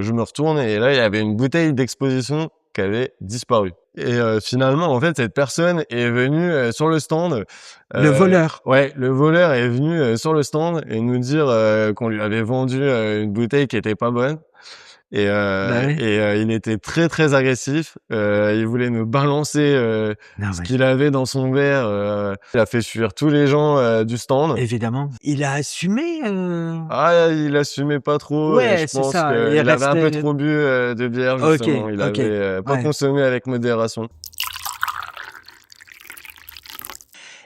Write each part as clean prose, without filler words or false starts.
je me retourne et là, il y avait une bouteille d'exposition qui avait disparu. Et finalement, en fait, cette personne est venue sur le stand. Le voleur. Ouais, le voleur est venu sur le stand et nous dire qu'on lui avait vendu une bouteille qui était pas bonne. Et, Bah oui. il était très très agressif. Il voulait nous balancer Non, ce mais qu'il avait dans son verre. Il a fait fuir tous les gens du stand. évidemment. Il a assumé. Ah, il assumait pas trop et je Ouais, c'est pense ça. Il qu'il avait un peu restait. trop bu de bière Ok, justement. Il ok. avait pas Ouais. consommé avec modération.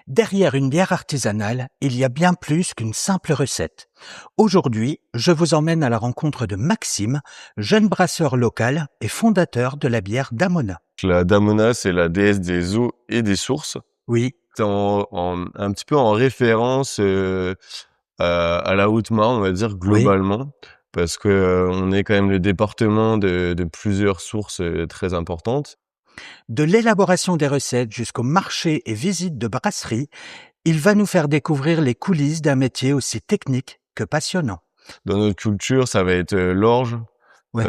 Derrière une bière artisanale, il y a bien plus qu'une simple recette. Aujourd'hui, je vous emmène à la rencontre de Maxime, jeune brasseur local et fondateur de la bière Damona. La Damona, c'est la déesse des eaux et des sources. Oui, C'est un petit peu en référence à la Haute-Marne, on va dire oui. globalement, parce que on est quand même le département de plusieurs sources très importantes. De l'élaboration des recettes jusqu'au marché et visites de brasserie, il va nous faire découvrir les coulisses d'un métier aussi technique que passionnant. Dans notre culture, ça va être l'orge. Ouais.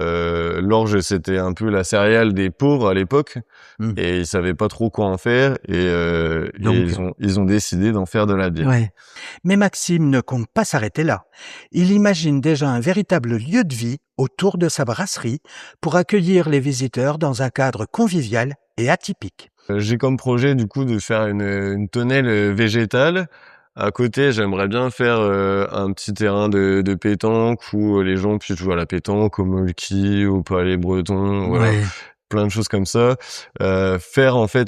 L'orge, c'était un peu la céréale des pauvres à l'époque. Mm. Et ils savaient pas trop quoi en faire et Donc, ils ont décidé d'en faire de la bière. ouais. Mais Maxime ne compte pas s'arrêter là. Il imagine déjà un véritable lieu de vie autour de sa brasserie pour accueillir les visiteurs dans un cadre convivial et atypique. J'ai comme projet du coup de faire une tonnelle végétale. À côté, j'aimerais bien faire un petit terrain de pétanque où les gens puissent jouer à la pétanque, au molki, au palais breton, voilà. Ouais. Plein de choses comme ça.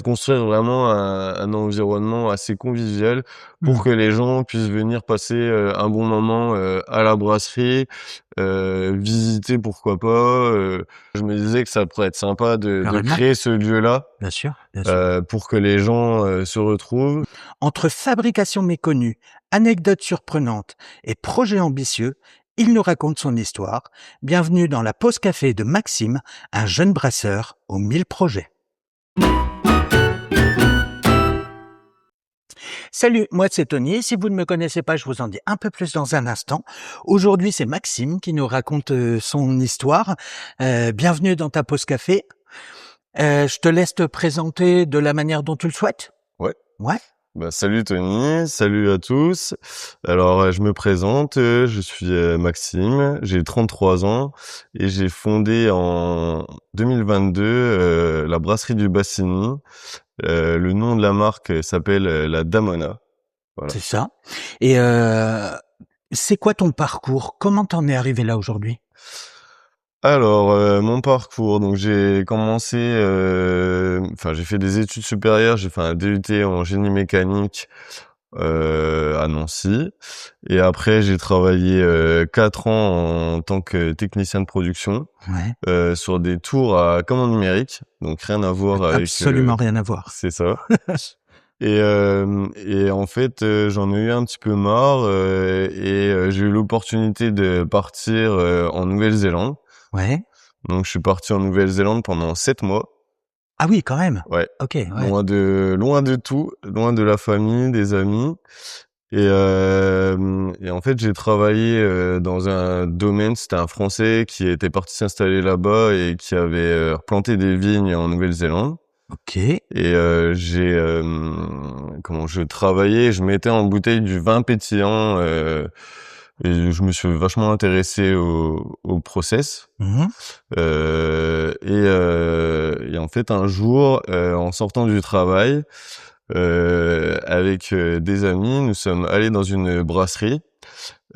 Construire vraiment un environnement assez convivial pour Mm. que les gens puissent venir passer un bon moment à la brasserie, visiter pourquoi pas. Je me disais que ça pourrait être sympa de Carrément. créer ce lieu-là Bien sûr, bien sûr. pour que les gens se retrouvent. Entre fabrication méconnue, anecdotes surprenantes et projets ambitieux, il nous raconte son histoire. Bienvenue dans la pause café de Maxime, un jeune brasseur aux 1000 projets. Salut, moi c'est Tony. Si vous ne me connaissez pas, je vous en dis un peu plus dans un instant. Aujourd'hui, c'est Maxime qui nous raconte son histoire. Bienvenue dans ta pause café. Je te laisse te présenter de la manière dont tu le souhaites. Ouais. Ouais. Bah, salut Tony, salut à tous. Alors, je me présente, je suis Maxime, j'ai 33 ans et j'ai fondé en 2022 la brasserie du Bassini. Le nom de la marque s'appelle la Damona. Voilà. C'est ça. Et c'est quoi ton parcours? Comment t'en es arrivé là aujourd'hui? Alors, mon parcours, donc j'ai commencé, j'ai fait des études supérieures, j'ai fait un DUT en génie mécanique à Nancy et après j'ai travaillé 4 ans en tant que technicien de production Ouais. sur des tours à commande numérique, donc rien à voir avec Absolument rien à voir. c'est ça. Et en fait, j'en ai eu un petit peu marre j'ai eu l'opportunité de partir en Nouvelle-Zélande. Ouais. Donc je suis parti en Nouvelle-Zélande pendant 7 mois. Ah oui, quand même. Ouais. OK, ouais. Loin de tout, loin de la famille, des amis. Et en fait, j'ai travaillé dans un domaine, c'était un Français qui était parti s'installer là-bas et qui avait replanté des vignes en Nouvelle-Zélande. OK. Et je travaillais, je mettais en bouteille du vin pétillant et je me suis vachement intéressé au process. Mmh. Et en fait, un jour, en sortant du travail, avec des amis, nous sommes allés dans une brasserie.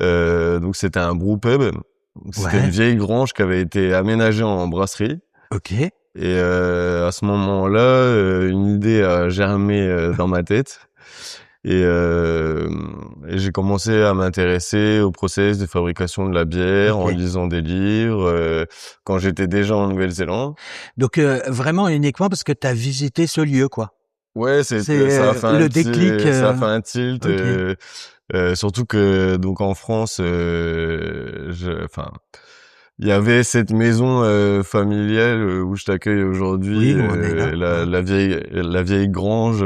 Donc c'était un brewpub. C'était une Ouais. vieille grange qui avait été aménagée en brasserie. OK. Et à ce moment-là, une idée a germé dans ma tête. Et j'ai commencé à m'intéresser au process de fabrication de la bière en OK. lisant des livres quand j'étais déjà en Nouvelle-Zélande. Donc vraiment uniquement parce que tu as visité ce lieu, quoi? Ouais, C'est ça a fait le déclic, ça a fait un tilt. OK. Surtout que donc en France, il y avait cette maison familiale où je t'accueille aujourd'hui, Oui, nous on est là. la vieille grange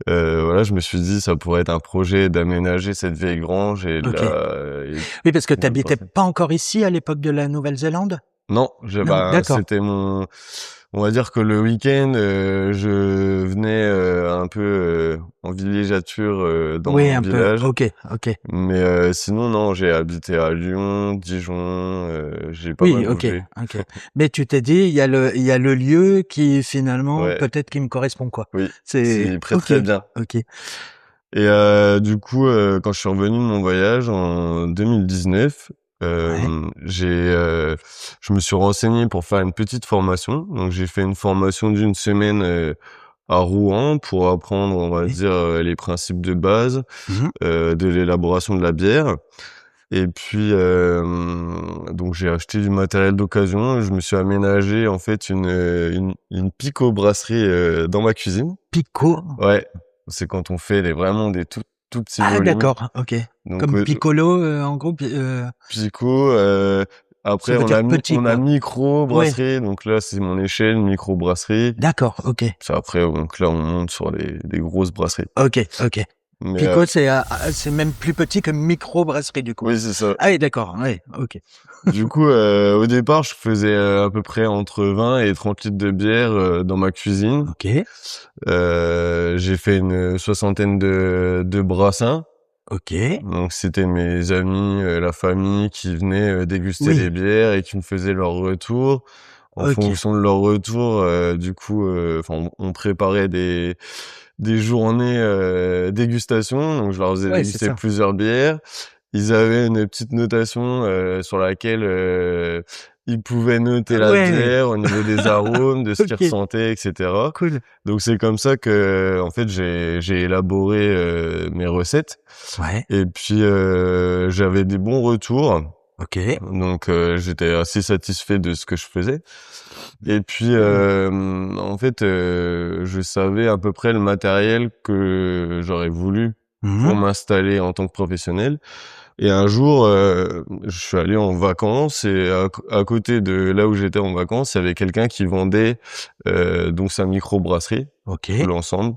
voilà, je me suis dit ça pourrait être un projet d'aménager cette vieille grange et de OK. la et Oui, parce que de tu la habitais brasser. pas encore ici à l'époque de la Nouvelle-Zélande? Non, Non? D'accord. c'était on va dire que le week-end, je venais, un peu, en villégiature, dans Oui, mon un peu. village. OK, OK. Mais, sinon non, j'ai habité à Lyon, Dijon, j'ai pas mal Oui, OK, bougé. OK. Mais tu t'es dit: «Il y a le lieu qui finalement Ouais, peut-être qui me correspond, quoi». oui, C'est s'y prête OK, très bien. OK. Et du coup, quand je suis revenu de mon voyage en 2019, Ouais. je me suis renseigné pour faire une petite formation. Donc j'ai fait une formation d'une semaine, à Rouen pour apprendre, on va OK. dire, les principes de base, Mmh. de l'élaboration de la bière. Et puis, donc j'ai acheté du matériel d'occasion et je me suis aménagé en fait une pico-brasserie, dans ma cuisine. Picot? Ouais, c'est quand on fait vraiment des tout petits Ah volumes. d'accord, OK. Donc, Comme piccolo, en gros, Pico, ça après veut dire petit, on a quoi? Ouais, micro-brasserie, donc là c'est mon échelle, micro-brasserie. d'accord, OK. C'est après donc là on monte sur des grosses brasseries. OK, OK. Mais, Picot, c'est même plus petit que microbrasserie, du coup? oui c'est ça. Ah oui, d'accord, ouais, OK. Du coup, au départ je faisais, à peu près entre 20 et 30 litres de bière, dans ma cuisine. OK, J'ai fait une soixantaine de brassins. OK. Donc c'était mes amis, la famille qui venaient, déguster les Oui, bières et qui me faisaient leur retour. En OK. fonction de leur retour, du coup, enfin on préparait des journées, dégustation. Donc je leur faisais Ouais, c'est déguster ça. plusieurs bières. Ils avaient une petite notation, sur laquelle, ils pouvaient noter la Ouais, bière au niveau des arômes, de ce qu'ils OK, ressentaient et cetera. cool. Donc c'est comme ça que, en fait, j'ai élaboré, mes recettes. Ouais, Et puis, j'avais des bons retours, OK. donc j'étais assez satisfait de ce que je faisais. Et puis, Mmh. en fait, je savais à peu près le matériel que j'aurais voulu Mmh pour mh. m'installer en tant que professionnel. Et un jour, je suis allé en vacances et à côté de là où j'étais en vacances, il y avait quelqu'un qui vendait, donc sa microbrasserie, tout OK. l'ensemble.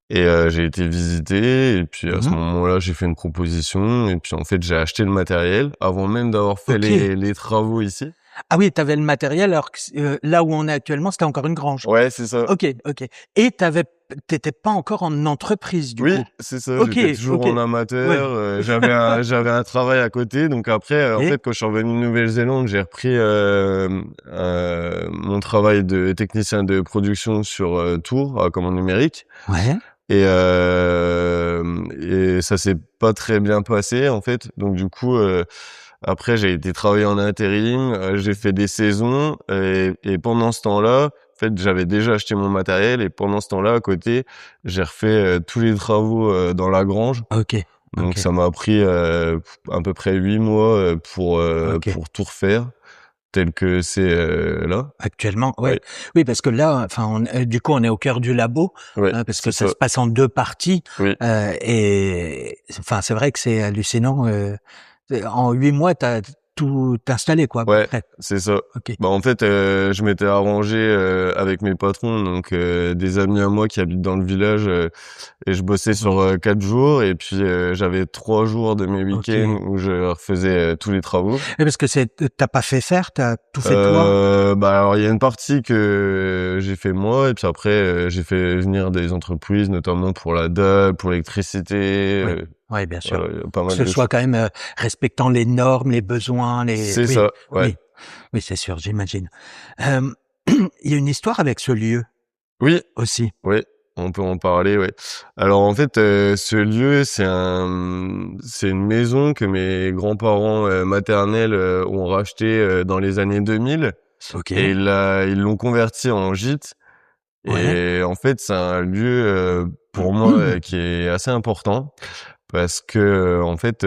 Et j'ai été visiter et puis à Mmh ce mh. moment-là, j'ai fait une proposition et puis en fait, j'ai acheté le matériel avant même d'avoir fait OK. les travaux ici. Ah oui, tu avais le matériel alors que là où on est actuellement, c'était encore une grange? Ouais, c'est ça. OK, OK, et tu étais pas encore en entreprise, du Oui, coup? c'est ça, OK, j'étais toujours OK. en Ouais. amateur, j'avais un travail à côté donc après, en OK. fait, quand je suis revenu de Nouvelle-Zélande, j'ai repris, mon travail de technicien de production sur, Tours, à commande numérique. Ouais. Et ça s'est pas très bien passé, en fait. Donc du coup, après j'ai été travailler en intérim, j'ai fait des saisons et pendant ce temps-là, en fait, j'avais déjà acheté mon matériel et pendant ce temps-là, à côté, j'ai refait, tous les travaux, dans la grange. OK, Donc OK, ça m'a pris, à peu près 8 mois, OK. pour tout refaire tel que c'est, là. Actuellement, ouais. Ouais, Oui, parce que là, enfin, du coup, on est au cœur du labo, ouais, parce que c'est ça ça. se passe en 2 parties, Oui. et enfin, c'est vrai que c'est hallucinant, en 8 mois, tu as tout installé, quoi, à peu Ouais, près? c'est ça. OK. Bah, en fait, je m'étais arrangé, avec mes patrons, donc des amis à moi qui habitent dans le village, et je bossais Mmh. sur, 4 jours et puis, j'avais 3 jours de mes week-ends OK. où je refaisais, tous les travaux. Et parce que tu pas fait faire, tu as tout fait toi? Bah, alors il y a une partie que j'ai fait moi et puis après, j'ai fait venir des entreprises, notamment pour la dalle, pour l'électricité, Oui. Oui, bien sûr. voilà, il y a pas Que mal ce de soit choses. quand même, respectant les normes, les besoins, C'est oui, ça, ouais. oui, oui, c'est sûr, j'imagine. Hem, il y a une histoire avec ce lieu Oui. aussi? Oui, on peut en parler, ouais. Alors en fait, ce lieu, c'est une maison que mes grands-parents, maternels, ont racheté, dans les années 2000 et OK. ils l'ont converti en gîte Ouais. et en fait, c'est un lieu, pour moi, qui est assez important parce que, en fait,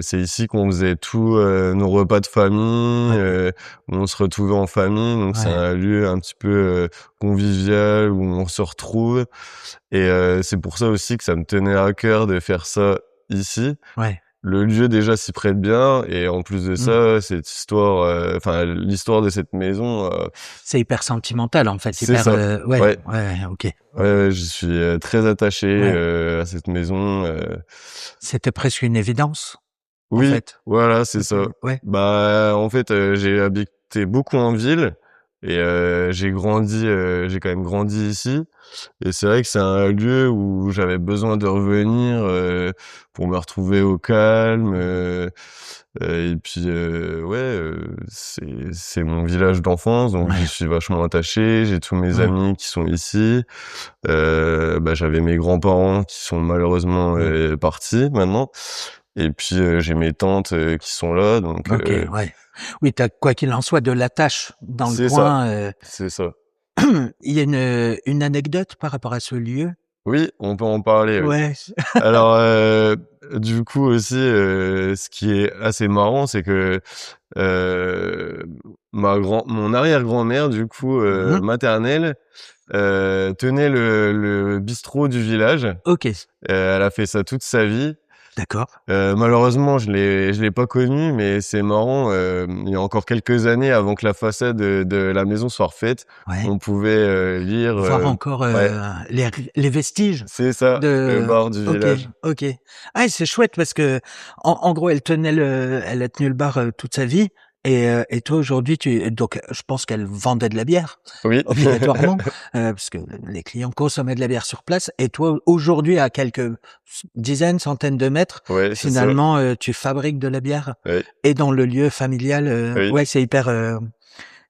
c'est ici qu'on faisait tous, nos repas de famille, Ouais, où on se retrouvait en famille, donc c'est ouais, un lieu un petit peu, convivial où on se retrouve et c'est pour ça aussi que ça me tenait à cœur de faire ça ici. ouais. le lieu déjà s'y prête bien et en plus de Mmh. ça, cette histoire, l'histoire de cette maison, C'est hyper sentimental, en fait, c'est hyper, ça. ouais, Ouais, ouais, OK. ouais, j'y suis, très attaché, Ouais. à cette maison, C'était presque une évidence, en oui, fait? voilà, c'est ça. C'était ouais. Bah, en fait, j'ai habité beaucoup en ville et j'ai quand même grandi ici et c'est vrai que c'est un lieu où j'avais besoin de revenir, pour me retrouver au calme, et puis, ouais, c'est mon village d'enfance, donc j'y Ouais. suis vachement attaché. J'ai tous mes Mmh. amis qui sont ici. Bah, j'avais mes grands-parents qui sont malheureusement, Mmh. partis maintenant et puis, j'ai mes tantes, qui sont là, donc OK, ouais. Oui, tu as quoi qu'il en soit de l'attache dans le c'est ça, coin, c'est ça. il y a une anecdote par rapport à ce lieu? Oui, on peut en parler, oui. Ouais. Alors, du coup aussi, ce qui est assez marrant, c'est que, heu, mon arrière-grand-mère, du coup, Mmh. maternelle, tenait le bistrot du village. OK, Elle a fait ça toute sa vie. d'accord. Malheureusement, je l'ai pas connue, mais c'est marrant, il y a encore quelques années avant que la façade, de la maison soit refaite, Ouais. on pouvait, lire, Voir encore, ouais, les vestiges c'est ça, le de bar du OK, village. OK. Ah, c'est chouette parce que en gros, elle a tenu le bar, toute sa vie et toi aujourd'hui donc je pense qu'elle vendait de la bière, Oui. obligatoirement, parce que les clients consommaient de la bière sur place et toi aujourd'hui à quelques dizaines, centaines de mètres, Ouais, c'est ça. finalement, tu fabriques de la bière Oui, et dans le lieu familial, oui. ouais, c'est hyper,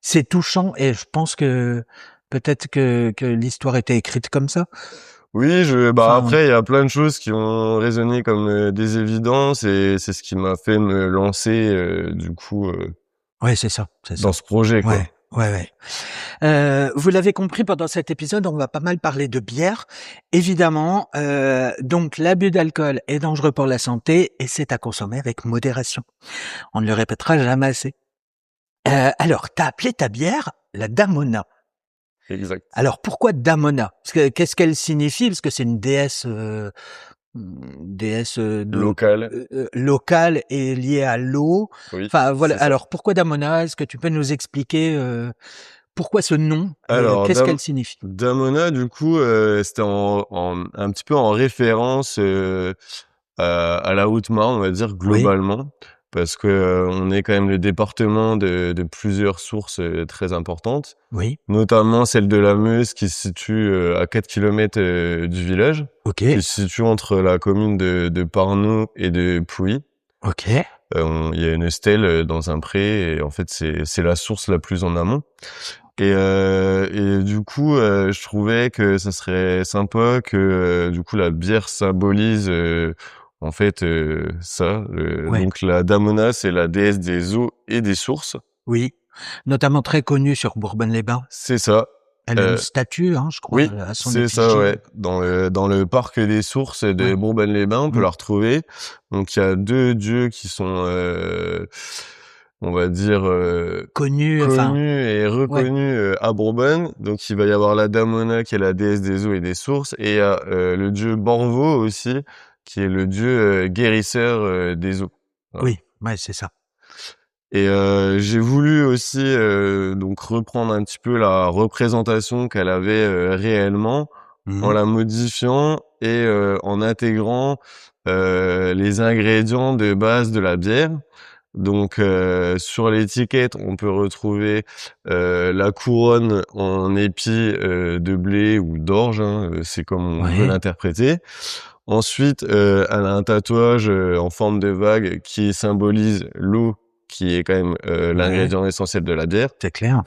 c'est touchant et je pense que peut-être que l'histoire était écrite comme ça. Oui, bah, Enfin, après, il y a plein de choses qui ont résonné comme, des évidences et c'est ce qui m'a fait me lancer, du coup, ouais, c'est ça, c'est dans ça. ce projet, quoi. Ouais, ouais, ouais. Vous l'avez compris, pendant cet épisode, on va pas mal parler de bière. Évidemment, donc l'abus d'alcool est dangereux pour la santé et c'est à consommer avec modération. On ne le répétera jamais assez. Alors, tu as appelé ta bière la Damona. Exact. Alors pourquoi Damona? Parce que qu'est-ce qu'elle signifie? Parce que c'est une déesse, déesse, Local, locale et liée à l'eau. oui, Enfin voilà, c'est ça. alors pourquoi Damona? Est-ce que tu peux nous expliquer, pourquoi ce nom? Alors Qu'est-ce qu'elle signifie? Damona, du coup, c'était un petit peu en référence, à la Haute-Marne, on va dire, Oui, globalement. Parce que, on est quand même le département de plusieurs sources, très importantes, oui, notamment celle de la Meuse qui se situe, à 4 kilomètres, du village, qui OK, se situe entre la commune de Parnaux et de Pouilly. OK, Il y a une stèle, dans un pré et en fait, c'est la source la plus en amont. Et du coup, je trouvais que ça serait sympa que, du coup, la bière symbolise, en fait, ça. ouais, Donc la Damona, c'est la déesse des eaux et des sources. oui. Notamment très connue sur Bourbonne-les-Bains. C'est ça. Elle a une Heu, statue, hein, je crois, oui, à son c'est ça, effigie. ouais. Dans le parc des sources de Ouais. Bourbonne-les-Bains, on peut Mmh. la retrouver. Donc il y a 2 dieux qui sont, on va dire, Connue, enfin, connu et ouais, reconnu, à Bourbonne. Donc il va y avoir la Damona qui est la déesse des eaux et des sources et il y a, le dieu Borvo aussi, qui est le dieu, guérisseur, des eaux. Voilà. oui, ouais, c'est ça. Et j'ai voulu aussi, donc reprendre un petit peu la représentation qu'elle avait, réellement, en Mmh. la modifiant et en intégrant, les ingrédients de base de la bière. Donc sur l'étiquette, on peut retrouver, la couronne en épi, de blé ou d'orge, hein, c'est comme on veut Ouais, l'interpréter. Ensuite, elle a un tatouage, en forme de vague qui symbolise l'eau, qui est quand même, ouais, l'ingrédient essentiel de la bière. c'est clair.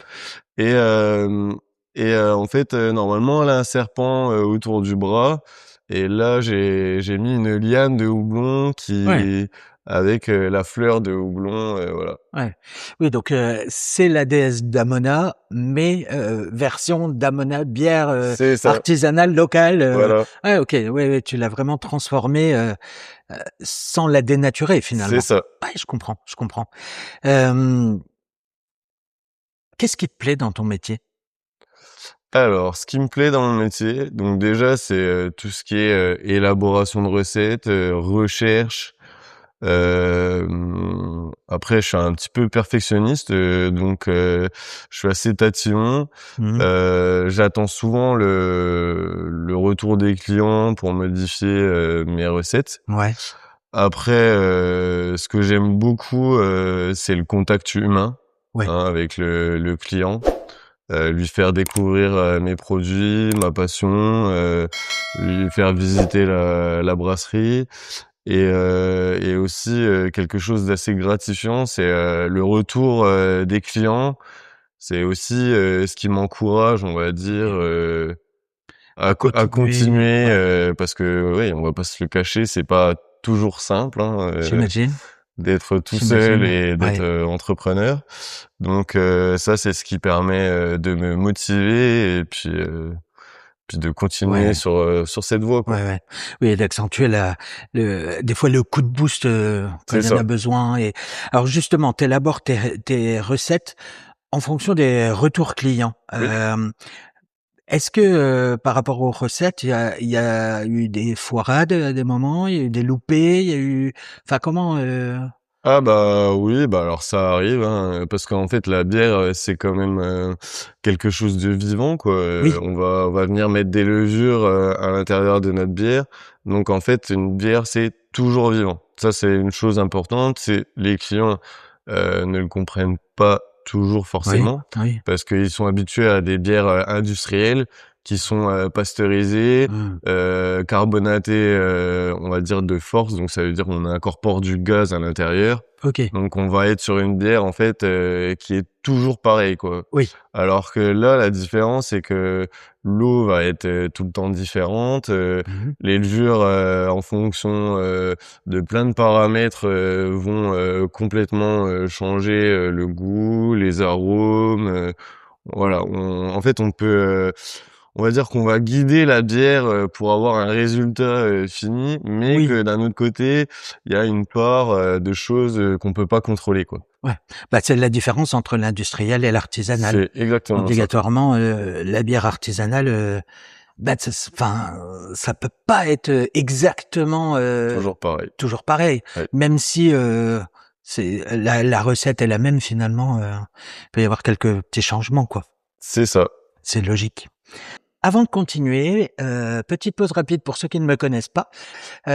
Et hem en fait, normalement, elle a un serpent, autour du bras et là, j'ai mis une liane de houblon Ouais. qui avec, la fleur de houblon, voilà. Ouais. Oui, donc c'est la déesse Damona, mais version Damona bière, C'est ça, artisanale locale, voilà, ouais, OK, ouais, ouais, tu l'as vraiment transformée, sans la dénaturer c'est finalement. ça. Ouais, je comprends, je comprends. Hem, qu'est-ce qui te plaît dans ton métier? Alors, ce qui me plaît dans mon métier, donc déjà, c'est, tout ce qui est, élaboration de recettes, recherche, Après, je suis un petit peu perfectionniste, donc je suis assez tatillon. Mmh. J'attends souvent le retour des clients pour modifier mes recettes. Ouais, Après, ce que j'aime beaucoup, c'est le contact humain, ouais. hein, avec le client. Lui faire découvrir mes produits, ma passion, lui faire visiter la brasserie. Et aussi, quelque chose d'assez gratifiant, c'est le retour des clients. C'est aussi ce qui m'encourage, on va dire, OK. à À continuer, continuer, ouais, parce que ouais, on va pas se le cacher, c'est pas toujours simple, hein, j'imagine, d'être tout seul j'imagine, et d'être ouais, entrepreneur. Donc ça, c'est ce qui permet de me motiver et puis de continuer ouais. sur cette voie, quoi. Ouais, ouais. Oui, d'accentuer des fois le coup de boost, quand C'est il y en ça. a besoin et alors justement, tu élabores tes recettes en fonction des retours clients. Oui. Est-ce que, par rapport aux recettes, il y a eu des foirades à des moments? Il y a eu des loupés? Il y a eu enfin comment, Ah bah oui, bah alors ça arrive, hein, parce qu'en fait la bière, c'est quand même, quelque chose de vivant, quoi. oui, On va venir mettre des levures, à l'intérieur de notre bière. Donc en fait, une bière, c'est toujours vivant. Ça, c'est une chose importante, c'est les clients, ne le comprennent pas toujours oui, forcément, oui. parce qu'ils sont habitués à des bières, industrielles qui sont, pasteurisées, Mmh. carbonatées, on va dire de force, donc ça veut dire qu'on incorpore du gaz à l'intérieur. OK. Donc on va être sur une bière en fait, qui est toujours pareille, quoi. Oui. Alors que là, la différence, c'est que l'eau va être, tout le temps différente, Mmh. les levures, en fonction, de plein de paramètres, vont, complètement, changer, le goût, les arômes, voilà. En fait, on va dire qu'on va guider la bière, pour avoir un résultat, fini, mais Oui, que d'un autre côté, il y a une part, de choses, qu'on peut pas contrôler, quoi. ouais. Bah, c'est la différence entre l'industriel et l'artisanal. C'est exactement ça. Obligatoirement, la bière artisanale, bah, enfin, ça peut pas être, exactement, Toujours pareil. toujours pareil. Ouais. Même si, c'est la recette est la même finalement, il peut y avoir quelques petits changements, quoi. C'est ça. C'est logique. Avant de continuer, petite pause rapide pour ceux qui ne me connaissent pas.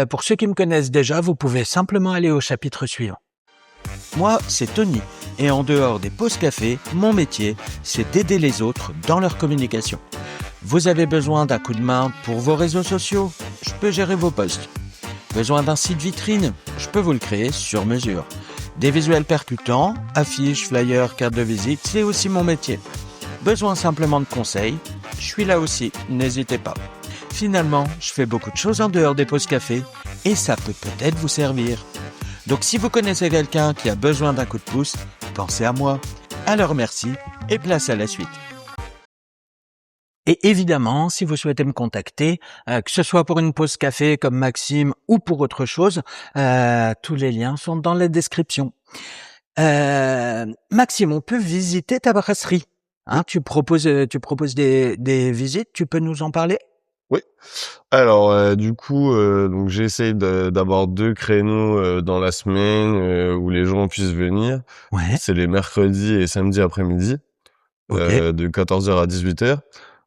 Pour ceux qui me connaissent déjà, vous pouvez simplement aller au chapitre suivant. Moi, c'est Tony, et en dehors des pauses café, mon métier, c'est d'aider les autres dans leur communication. Vous avez besoin d'un coup de main pour vos réseaux sociaux? Je peux gérer vos posts. Besoin d'un site vitrine? Je peux vous le créer sur mesure. Des visuels percutants, affiches, flyers, cartes de visite, c'est aussi mon métier. Besoin simplement de conseils? Je suis là aussi, n'hésitez pas. Finalement, je fais beaucoup de choses en dehors des pauses café, et ça peut peut-être vous servir. Donc si vous connaissez quelqu'un qui a besoin d'un coup de pouce, pensez à moi. Alors merci et place à la suite. Et évidemment, si vous souhaitez me contacter, que ce soit pour une pause café comme Maxime ou pour autre chose, tous les liens sont dans la description. Maxime, on peut visiter ta brasserie. Oui, Hein, tu proposes des visites, tu peux nous en parler? oui. Alors, du coup, donc j'essaye d'avoir 2 créneaux, dans la semaine, où les gens puissent venir. Ouais, C'est les mercredis et samedis après-midi, ok. de 14h à 18h.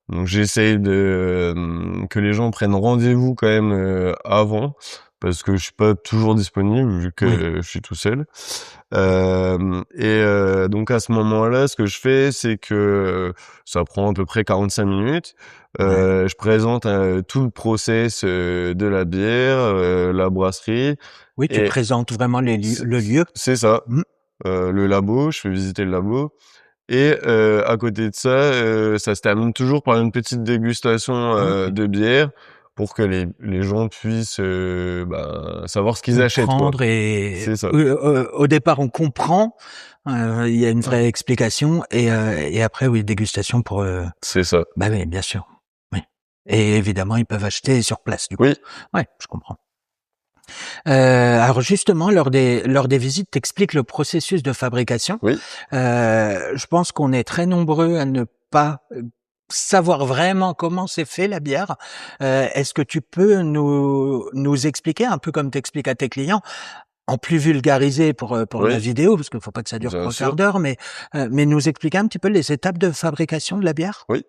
Donc j'essaye que les gens prennent rendez-vous quand même, avant, parce que je suis pas toujours disponible vu Oui, que je suis tout seul. Donc à ce moment-là, ce que je fais, c'est que ça prend à peu près 45 minutes. ouais. Je présente, tout le process, de la bière, la brasserie Oui, tu et présentes vraiment le lieu. c'est ça, Mmh, le labo, je fais visiter le labo et à côté de ça, ça se termine toujours par une petite dégustation, OK. de bière pour que les gens puissent, savoir ce qu'ils achètent, quoi. Comprendre et C'est ça, au départ, on comprend, il y a une vraie explication et après, oui, dégustation pour, c'est ça. bah, oui, bien sûr. Oui et évidemment, ils peuvent acheter sur place, du coup. Oui, Ouais, je comprends. Alors justement, lors des visites, tu expliques le processus de fabrication. oui. Je pense qu'on est très nombreux à ne pas, savoir vraiment comment c'est fait la bière. Est-ce que tu peux nous expliquer, un peu comme tu expliques à tes clients, en plus vulgarisé pour la Oui, vidéo, parce qu'il faut pas que ça dure bien 3/4 sûr. d'heure, mais nous expliquer un petit peu les étapes de fabrication de la bière? Oui.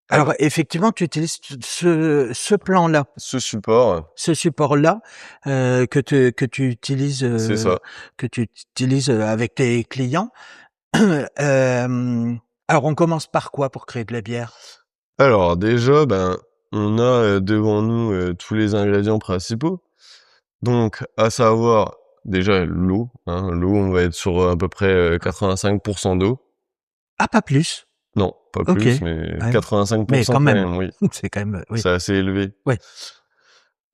Alors Alors, effectivement, tu utilises ce plan-là, ce support, ce support-là, c'est ça. que tu utilises, avec tes clients. Hem, alors on commence par quoi pour créer de la bière? Alors déjà, ben, on a, devant nous, tous les ingrédients principaux. Donc à savoir, déjà l'eau, hein. L'eau, on va être sur, à peu près, 85 d'eau. Ah, pas plus? Non, pas OK, plus, mais ouais, 85 mais quand quand même, même, oui. c'est quand même, oui, C'est assez élevé. ouais,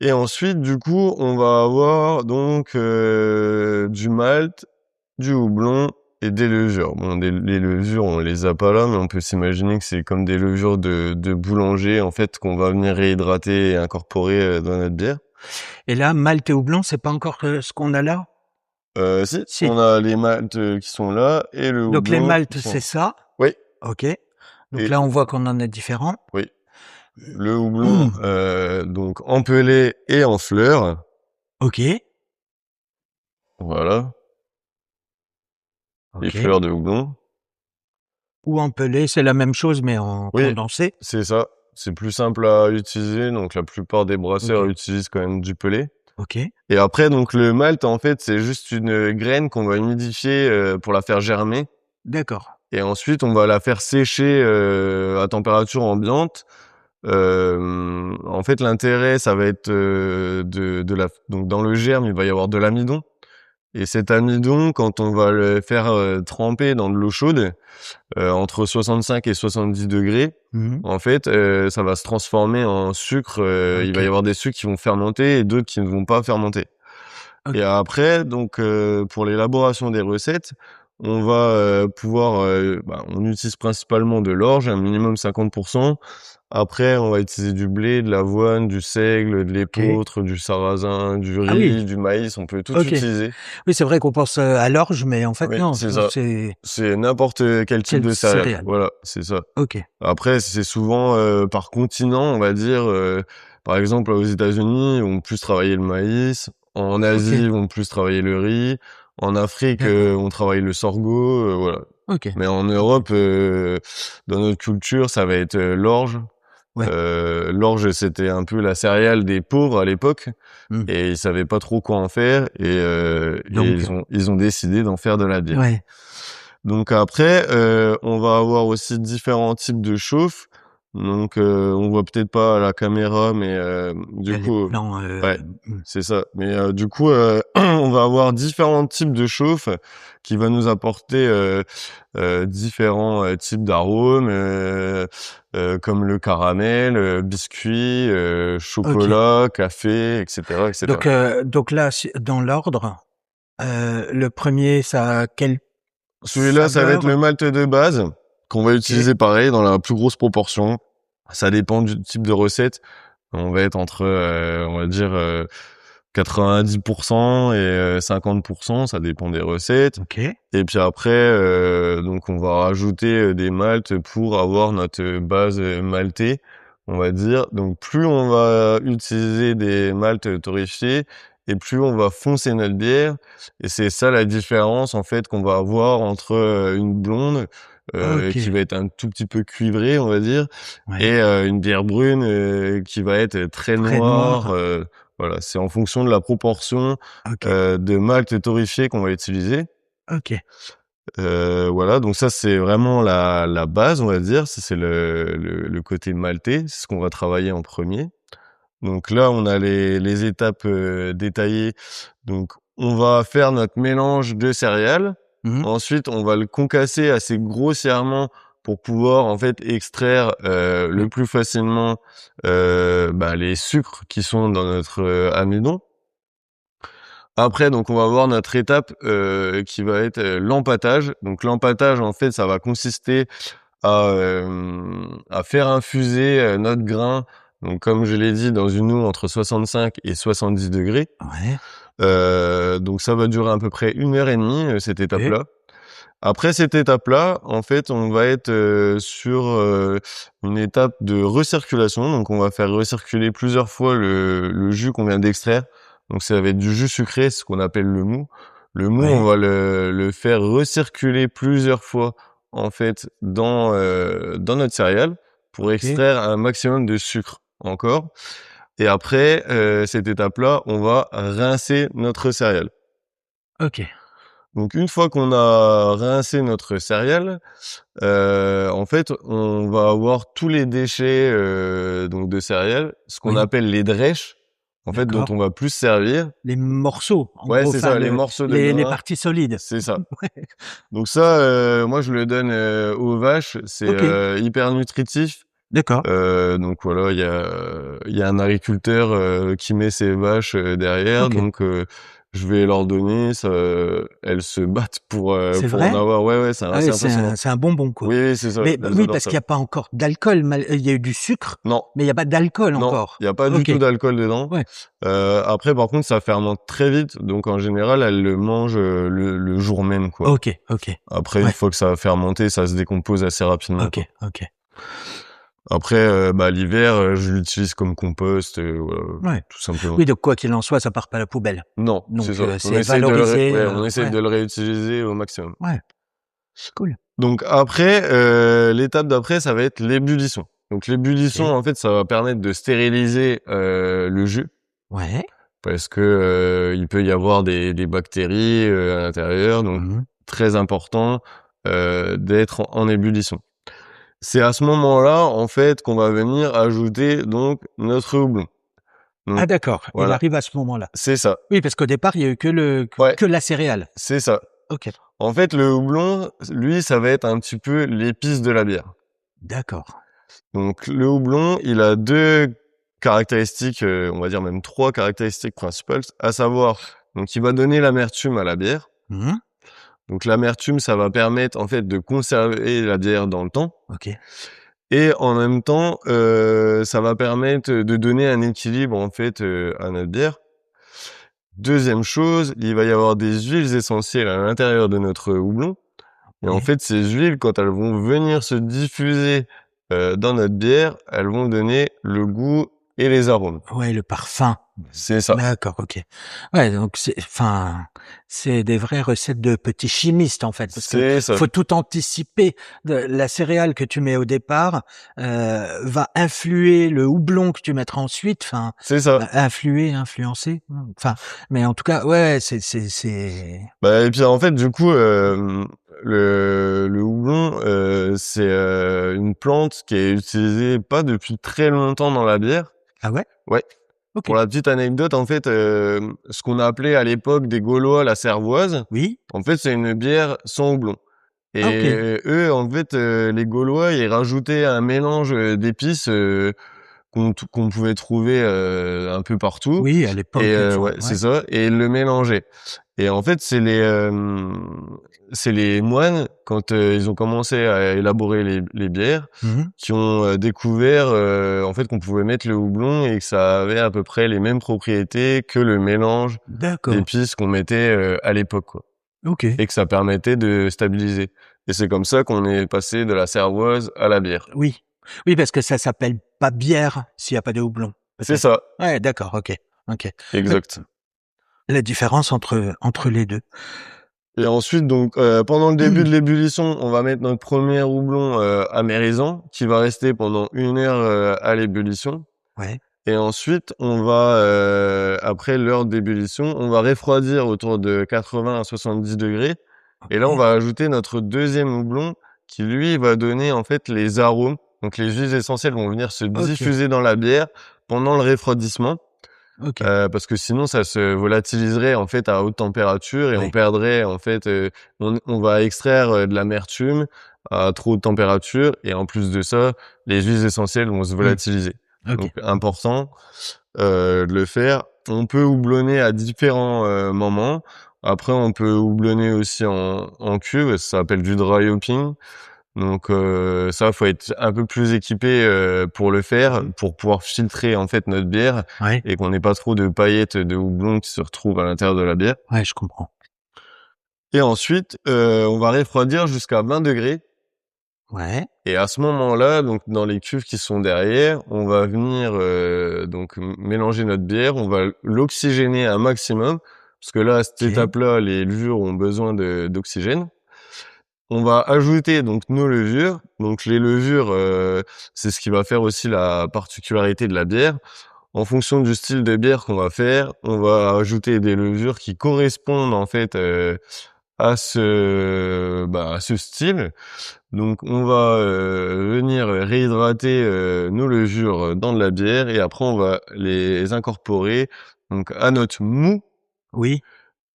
Et ensuite, du coup, on va avoir donc, du malt, du houblon et des levures. Bon, les levures, on les a pas là, mais on peut s'imaginer que c'est comme des levures de boulanger, en fait, qu'on va venir réhydrater et incorporer, dans notre bière. et là, malt et houblon, c'est pas encore, ce qu'on a là? Si, Si, on a les maltes, qui sont là et le donc les houblon qui malts, c'est sont ça, oui, OK, donc et là, on voit qu'on en a différents. oui, le houblon, donc en pellet et en fleurs, OK, voilà, les OK, fleurs de houblon. ou en pelé, c'est la même chose mais en Oui, condensé? c'est ça. C'est plus simple à utiliser, donc la plupart des brasseurs OK, utilisent quand même du pellet. OK, Et après, donc le malt, en fait, c'est juste une graine qu'on va humidifier, pour la faire germer. d'accord, Et ensuite, on va la faire sécher, à température ambiante. En fait, l'intérêt, ça va être, de la donc dans le germe, il va y avoir de l'amidon. Et cet amidon, quand on va le faire, tremper dans de l'eau chaude, entre 65 et 70 degrés, mmh, en fait, ça va se transformer en sucre, il va y OK, avoir des sucres qui vont fermenter et d'autres qui ne vont pas fermenter. Et OK, après donc, pour l'élaboration des recettes, on va, pouvoir, on utilise principalement de l'orge, un minimum 50. Après, on va utiliser du blé, de l'avoine, du seigle, de OK. l'épeautre, du sarrasin, du Ah oui, riz, du maïs, on peut tout OK. utiliser. Oui, c'est vrai qu'on pense, à l'orge, mais en fait Oui, non, c'est ça. c'est C'est n'importe quel type quelle de céréales. céréale? Voilà, c'est ça. OK, Après, c'est souvent, par continent, on va dire, par exemple, aux États-Unis, ils vont plus travailler le maïs. En Asie, OK, ils vont plus travailler le riz. En Afrique, d'accord, on travaille le sorgho, voilà. OK, Mais en OK, Europe, dans notre culture, ça va être, l'orge. ouais, L'orge, c'était un peu la céréale des pauvres à l'époque mmh, et ils savaient pas trop quoi en faire et donc ils ont décidé d'en faire de la bière. ouais, Donc après, on va avoir aussi différents types de chauffe. Donc, on voit peut-être pas à la caméra, mais, il y du a les coup, plans, ouais, mmh, c'est ça. Mais, du coup, on va avoir différents types de chauffe qui va nous apporter, différents, types d'arômes, comme le caramel, biscuit, OK. chocolat, café, et cetera, et cetera. Donc là, si dans l'ordre, le premier, ça a quelle Celui-là, ça va être saveur? le malt de base qu'on va OK, utiliser pareil dans la plus grosse proportion. Ça dépend du type de recette. On va être entre, on va dire, 90 et 50, ça dépend des recettes. OK, Et puis après, donc on va rajouter, des maltes pour avoir notre base, maltée, on va dire. Donc plus on va utiliser des maltes torréfiés et plus on va foncer notre bière et c'est ça la différence en fait qu'on va avoir entre, une blonde, qui OK, va être un tout petit peu cuivrée, on va dire ouais, et une bière brune, qui va être très très noire, noir, voilà. C'est en fonction de la proportion, OK, de malt torréfié qu'on va utiliser. OK, Voilà, donc ça, c'est vraiment la base, on va dire. Ça, c'est le côté maltais, c'est ce qu'on va travailler en premier. Donc là, on a les étapes, détaillées. Donc on va faire notre mélange de céréales. mmh, Ensuite, on va le concasser assez grossièrement pour pouvoir, en fait, extraire, le ouais, plus facilement, les sucres qui sont dans notre, amidon. Après, donc on va voir notre étape, qui va être, l'empâtage. Donc l'empâtage, en fait, ça va consister à faire infuser, notre grain, donc comme je l'ai dit, dans une eau entre 65 et 70 degrés. ouais, Donc ça va durer à peu près 1 heure et demie, cette OK, étape-là. Après cette étape-là, en fait, on va être, sur, une étape de recirculation. Donc on va faire recirculer plusieurs fois le jus qu'on vient d'extraire. Donc ça va être du jus sucré, ce qu'on appelle le mou. Le mou, on Ouais, va le faire recirculer plusieurs fois, en fait, dans notre céréale pour OK, extraire un maximum de sucre encore. Et après, cette étape-là, on va rincer notre céréale. OK. Donc une fois qu'on a rincé notre céréale, en fait, on va avoir tous les déchets, donc de céréales, ce qu'on Oui, appelle les drèches, en fait, dont d'accord. on va plus se servir. Les morceaux, en Ouais, gros, c'est enfin ça, les morceaux de les grains, parties solides. c'est ça. Ouais, Donc ça, moi, je le donne, aux vaches, c'est, OK, hyper nutritif. d'accord, Donc voilà, il y a un agriculteur, qui met ses vaches, derrière, OK. donc je vais leur donner ça, elles se battent C'est pour en vrai? avoir. Ouais, ouais, c'est Ah assez oui, impressionnant. c'est un bonbon, quoi. Oui, oui, c'est ça, Mais elles oui, adorent parce qu'il ça. y a pas encore d'alcool il y a eu du sucre, Non, mais il y a pas d'alcool non, encore? il y a pas du OK, tout d'alcool dedans. ouais, Après par contre, ça fermente très vite, donc en général, elles le mangent, le jour même, quoi. OK, OK, Après, une ouais, fois que ça a fermenté, ça se décompose assez rapidement, OK, quoi. OK, Après, l'hiver, je l'utilise comme compost, voilà, ouais. tout simplement. Oui, donc quoi qu'il en soit, ça part pas à la poubelle. Non, c'est Donc ça. On c'est essaye de valorisé, on essaye ouais, de le réutiliser au maximum. ouais, cool. Donc après, l'étape d'après, ça va être l'ébullition. Donc l'ébullition, OK, en fait, ça va permettre de stériliser, le jus ouais. parce que, il peut y avoir des bactéries, à l'intérieur, donc Mmh. très important, d'être en ébullition. C'est à ce moment-là, en fait, qu'on va venir ajouter donc notre houblon. Ah Donc d'accord, il voilà, arrive à ce moment-là. c'est ça. Oui, parce qu'au départ, il y a eu Ouais, que la céréale. c'est ça. OK, En fait, le houblon, lui, ça va être un petit peu l'épice de la bière. d'accord. Donc le houblon, il a 2 caractéristiques, on va dire même 3 caractéristiques principales, à savoir, donc il va donner l'amertume à la bière. Mmh. Donc l'amertume, ça va permettre, en fait, de conserver la bière dans le temps OK. et en même temps, ça va permettre de donner un équilibre, en fait, à notre bière. Deuxième chose, il va y avoir des huiles essentielles à l'intérieur de notre houblon. Et en OK. fait, ces huiles, quand elles vont venir se diffuser, dans notre bière, elles vont donner le goût et les arômes. Ouais, le parfum. C'est ça. D'accord, OK. Ouais, donc c'est des vraies recettes de petits chimistes, en fait, parce que C'est ça. faut tout anticiper. De la céréale que tu mets au départ, va influer le houblon que tu mettras ensuite, enfin, C'est ça. influencer? Enfin, mais en tout cas, ouais, c'est Bah, et puis, en fait, du coup, le houblon, c'est, une plante qui est utilisée pas depuis très longtemps dans la bière. ah ouais? Ouais. Pour OK. la petite anecdote, en fait, ce qu'on appelait à l'époque des Gaulois la cervoise, Oui? en fait, c'est une bière sans houblon. Ah OK. Et eux, en fait, les Gaulois, ils rajoutaient un mélange, d'épices, qu'on pouvait trouver, un peu partout Oui, à et l'époque, enfin, ouais, c'est ouais. ça et ils le mélangeaient et en fait, c'est les moines quand, ils ont commencé à élaborer les bières Mmh. qui ont, découvert, en fait, qu'on pouvait mettre le houblon et que ça avait à peu près les mêmes propriétés que le mélange D'accord. d'épices qu'on mettait, à l'époque, quoi OK. et que ça permettait de stabiliser et c'est comme ça qu'on est passé de la cervoise à la bière. Oui. Oui, parce que ça s'appelle pas bière s'il y a pas de houblon, C'est peut-être? ça, Ouais, d'accord, OK, OK. Ouais, exact. la différence entre les 2. Et ensuite donc, pendant le début de l'ébullition, on va mettre notre premier houblon, amérisant qui va rester pendant 1 heure, à l'ébullition Ouais, et ensuite on va, après l'heure d'ébullition, on va refroidir autour de 80 à 70 degrés et là on OK, va ajouter notre deuxième houblon qui lui va donner en fait les arômes. Donc les huiles essentielles vont venir se OK, diffuser dans la bière pendant le refroidissement. OK. Parce que sinon ça se volatiliserait en fait à haute température et on Oui, perdrait en fait, on va extraire, de l'amertume à trop haute température et en plus de ça, les huiles essentielles vont se mmh, volatiliser. OK, Donc important, de le faire. On peut houblonner à différents, moments. Après on peut houblonner aussi en cuve, ça s'appelle du dry hopping. Donc ça, faut être un peu plus équipé, pour le faire, mmh, pour pouvoir filtrer, en fait, notre bière ouais, et qu'on ait pas trop de paillettes de houblon qui se retrouvent à l'intérieur de la bière ouais, je comprends. et ensuite, on va refroidir jusqu'à 20 degrés Ouais. Et à ce moment-là, donc dans les cuves qui sont derrière, on va venir donc mélanger notre bière, on va l'oxygéner un maximum parce que là, à cette OK. étape-là, les levures ont besoin d'oxygène. On va ajouter donc nos levures. Donc les levures, c'est ce qui va faire aussi la particularité de la bière. En fonction du style de bière qu'on va faire, on va ajouter des levures qui correspondent en fait à ce style. Donc on va venir réhydrater nos levures dans de la bière et après on va les incorporer donc à notre mou. Oui.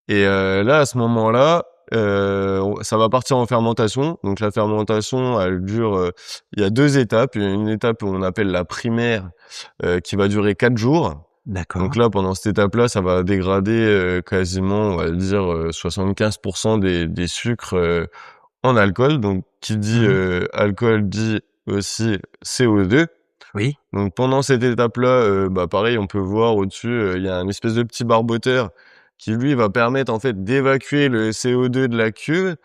Et là, à ce moment-là, ça va partir en fermentation. Donc la fermentation, elle dure, il y a 2 étapes. Il y a une étape où on appelle la primaire, qui va durer 4 jours. Donc D'accord. là, pendant cette étape-là, ça va dégrader, quasiment, on va dire, 75 des sucres, en alcool. Donc qui dit, Mmh. alcool dit aussi CO2. Oui. Donc pendant cette étape-là, pareil, on peut voir au-dessus, il y a un espèce de petit barboteur qui lui va permettre en fait d'évacuer le CO2 de la cuve.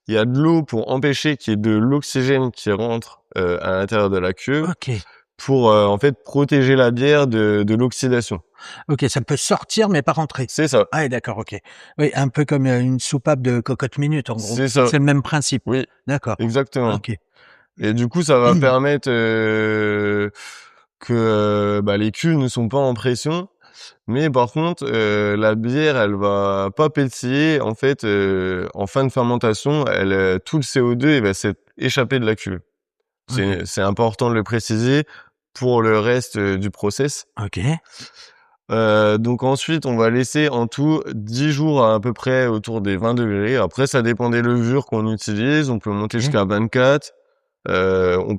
Il y a de l'eau pour empêcher qu'il y ait de l'oxygène qui rentre, à l'intérieur de la cuve OK. pour, en fait protéger la bière de l'oxydation. OK, ça peut sortir mais pas rentrer. C'est ça, Ah oui, d'accord, OK. Oui, un peu comme, une soupape de cocotte minute, en gros. c'est ça. C'est le même principe. Oui, D'accord. exactement. OK. Et du coup, ça va permettre, que, les cuves ne sont pas en pression. Mais par contre, la bière, elle va pas pétiller. En fait, en fin de fermentation, tout le CO2, il va s'être échappé de la cuve. OK. C'est important de le préciser pour le reste, du process. OK. Donc ensuite, on va laisser en tout 10 jours à peu près autour des 20 degrés. Après, ça dépend des levures qu'on utilise. On peut monter OK. jusqu'à 24. Ouais. On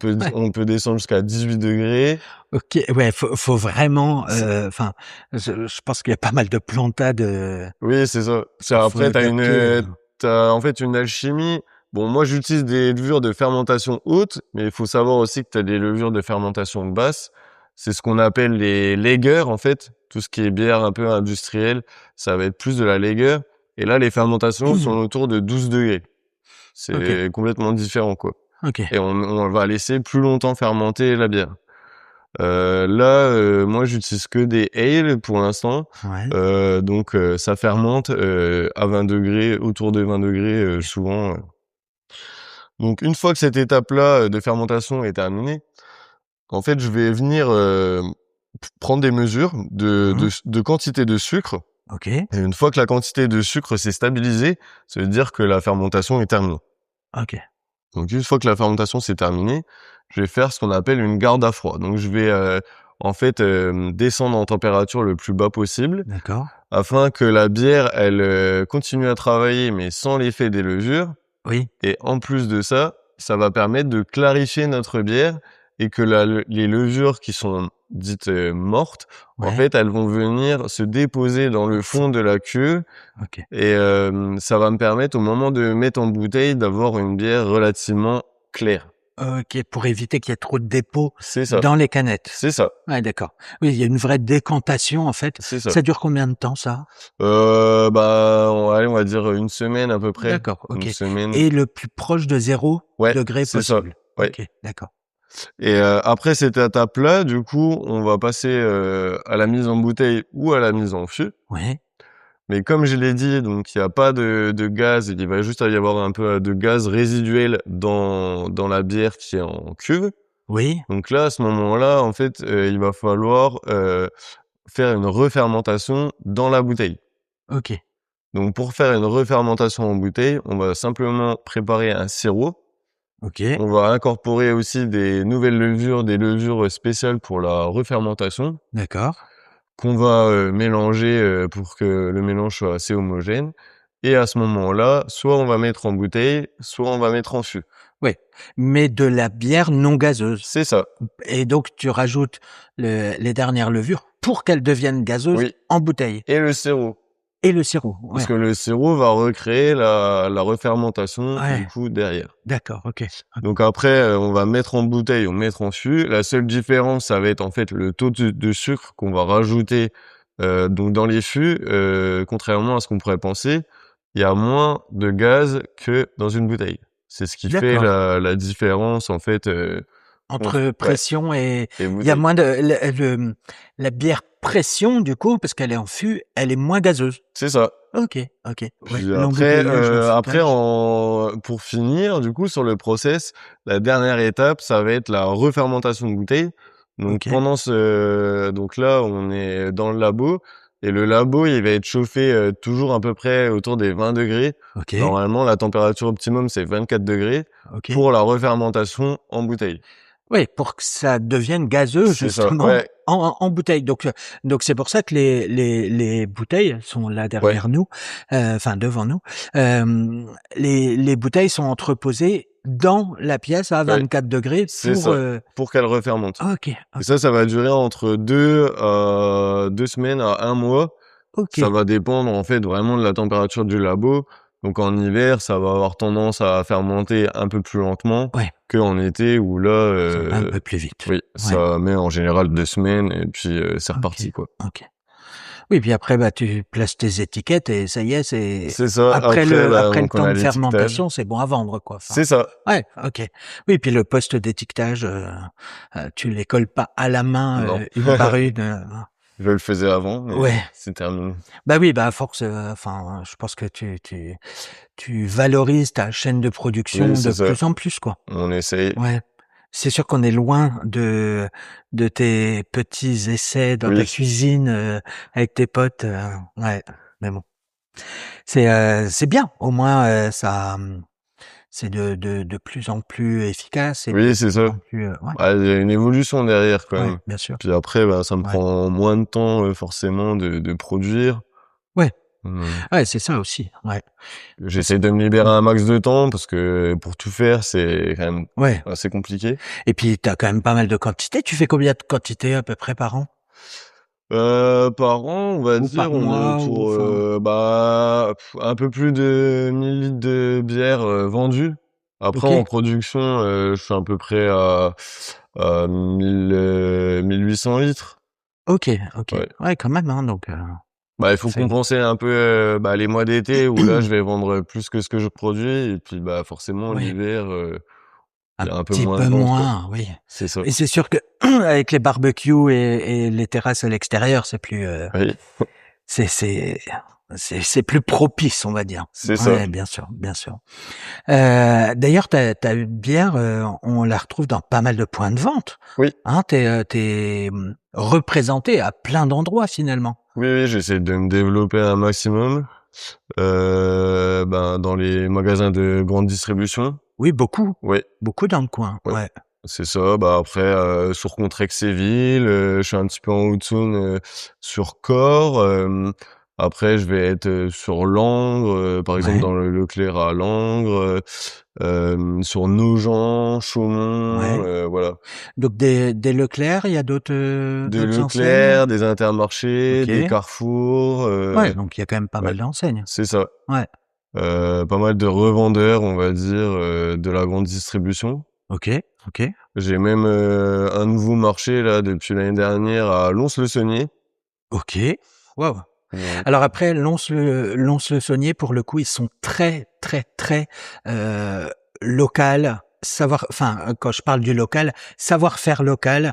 peut descendre jusqu'à 18 degrés. OK, ouais, faut vraiment, C'est enfin, je pense qu'il y a pas mal de plantades, Oui, c'est ça. C'est faut après adapter, tu en fait une alchimie. Bon, moi, j'utilise des levures de fermentation haute, mais il faut savoir aussi que tu as des levures de fermentation basse. C'est ce qu'on appelle les lagers, en fait. Tout ce qui est bière un peu industrielle, ça va être plus de la lager. Et là, les fermentations sont autour de 12 degrés. OK, C'est complètement différent, quoi. OK. Et on va laisser plus longtemps fermenter la bière. Là, moi, j'utilise que des ale pour l'instant. Ouais. Donc ça fermente, à 20 degrés, autour de 20 degrés, OK. souvent. Donc une fois que cette étape-là, de fermentation est terminée, en fait, je vais venir, prendre des mesures Mmh. de quantité de sucre OK. et une fois que la quantité de sucre s'est stabilisée, ça veut dire que la fermentation est terminée. OK. Donc une fois que la fermentation s'est terminée, je vais faire ce qu'on appelle une garde à froid. Donc je vais, en fait, descendre en température le plus bas possible D'accord. afin que la bière, elle, continue à travailler mais sans l'effet des levures Oui. et en plus de ça, ça va permettre de clarifier notre bière et que les levures qui sont dites, mortes, en Ouais. fait, elles vont venir se déposer dans Au le fond. fond de la cuve OK. et ça va me permettre au moment de mettre en bouteille d'avoir une bière relativement claire. OK, pour éviter qu'il y ait trop de dépôts C'est ça, dans les canettes. c'est ça, Ouais, d'accord. Oui, il y a une vraie décantation, en fait. c'est ça. Ça dure combien de temps, ça? On va dire une semaine à peu près, D'accord, OK, une semaine. et le plus proche de 0 Ouais, degré c'est ça, possible? ouais. OK, d'accord. Et après cette étape-là, du coup, on va passer, à la mise en bouteille ou à la mise en fût. Ouais. Mais comme je l'ai dit, donc il y a pas de gaz, il va juste y avoir un peu de gaz résiduel dans la bière qui est en cuve. Oui. Donc là, à ce moment-là, en fait, il va falloir, faire une refermentation dans la bouteille. OK. Donc pour faire une refermentation en bouteille, on va simplement préparer un sirop. OK. On va incorporer aussi des nouvelles levures, des levures spéciales pour la refermentation D'accord. qu'on va, mélanger, pour que le mélange soit assez homogène et à ce moment-là, soit on va mettre en bouteille, soit on va mettre en fût. Oui, mais de la bière non gazeuse, C'est ça, et donc tu rajoutes les dernières levures pour qu'elles deviennent gazeuses oui, en bouteille, et le sirop. et le sirop, Parce ouais. que le sirop va recréer la refermentation, Ouais, du coup, derrière. d'accord, OK. Donc après, on va mettre en bouteille ou mettre en fût. La seule différence, ça va être en fait le taux de sucre qu'on va rajouter, donc dans les fûts, contrairement à ce qu'on pourrait penser, il y a moins de gaz que dans une bouteille. C'est ce qui fait D'accord. la différence en fait, Entre ouais, pression et et il y a bouteille. moins de la bière pression du coup, parce qu'elle est en fût, elle est moins gazeuse. C'est ça. OK, OK. Ouais, Puis l'embouteillage, après l'enfûtage. pour finir, du coup, sur le process, la dernière étape, ça va être la refermentation de bouteille. Donc OK, donc là, on est dans le labo et le labo, il va être chauffé, toujours à peu près autour des 20 degrés. OK, Normalement, la température optimum, c'est 24 degrés OK. pour la refermentation en bouteille. Oui, pour que ça devienne gazeux C'est ça, justement ouais, en bouteille. Donc c'est pour ça que les bouteilles sont là ouais, derrière nous, enfin devant nous. Les bouteilles sont entreposées dans la pièce à ouais, 24 degrés c'est pour, ça, pour qu'elle refermente. OK, Et OK, ça va durer entre 2 semaines à 1 mois. Ça OK. va dépendre en fait vraiment de la température du labo. Donc en hiver, ça va avoir tendance à fermenter un peu plus lentement Ouais, qu'en été où là, ça va un peu plus vite. oui, Ouais, ça met en général 2 semaines et puis, c'est OK, reparti, quoi. OK. Oui, puis après, bah, tu places tes étiquettes et ça y est, c'est C'est ça, après, bah, après le donc on temps a de l'étiquetage. fermentation, c'est bon à vendre, quoi. Enfin, C'est ça. ouais, OK. Oui, puis le poste d'étiquetage, tu les colles pas à la main, Non, une par une, je le faisais avant, mais ouais. c'est terminé. Bah oui, bah à force, enfin, je pense que tu valorises ta chaîne de Oui, production de c'est ça. plus en plus, quoi. On essaye. Ouais. C'est sûr qu'on est loin de tes petits essais dans ta Oui. cuisine, avec tes potes, ouais, mais bon. C'est bien, au moins, c'est de plus en plus efficace et de Oui, c'est plus ça. en plus, ouais, Bah, il y a une évolution derrière quand ouais, même. bien sûr, Puis après, bah, ça me ouais. prend moins de temps, forcément de produire. Ouais, Mmh. ouais, c'est ça aussi, ouais. Parce J'essaie de me libérer mmh, un max de temps parce que pour tout faire, c'est quand même ouais, assez compliqué. et puis tu as quand même pas mal de quantités. Tu fais combien de quantités à peu près par an? Par an, on va Ou dire, par on est mois ou autour, enfin? un peu plus de 1000 litres de bière, vendus. Après en OK, production, je suis à peu près à 1 800 litres. OK, OK. Ouais. Ouais, quand même, hein, donc Bah, il faut c'est compenser un peu, bah, les mois d'été où là, je vais vendre plus que ce que je produis et puis, bah, forcément oui. l'hiver, Un il y a un peu petit moins peu de ventes, quoi. moins, oui. C'est ça. Et c'est sûr que avec les barbecues et les terrasses à l'extérieur, c'est plus, Oui, c'est c'est c'est plus propice, on va dire. c'est ça. Ouais, bien sûr, bien sûr. D'ailleurs, ta bière, on la retrouve dans pas mal de points de vente, Oui, hein? Tu représenté à plein d'endroits finalement. oui, oui, j'essaie de me développer un maximum, ben, dans les magasins de grande distribution. Oui, beaucoup, Oui, beaucoup dans le coin, ouais, ouais. c'est ça. Bah, après, sur Contrexéville, je suis un petit peu en Haute-Saône, sur Corps, après je vais être, sur Langres, par exemple Ouais, dans le Leclerc à Langres, sur Nogent, Chaumont, ouais. voilà. Donc des Leclerc, il y a Des d'autres enseignes? Leclerc, des Intermarchés, des OK. Carrefour, Ouais, donc il y a quand même pas ouais, mal d'enseignes. c'est ça. Ouais. Pas mal de revendeurs, on va dire, de la grande distribution. OK, OK, J'ai même, un nouveau marché là depuis l'année dernière à Lons-le-Saunier. OK. Waouh! Donc Alors après Lons-le-Saunier, pour le coup, ils sont très, très, très, heu, local, quand je parle du local, savoir-faire local,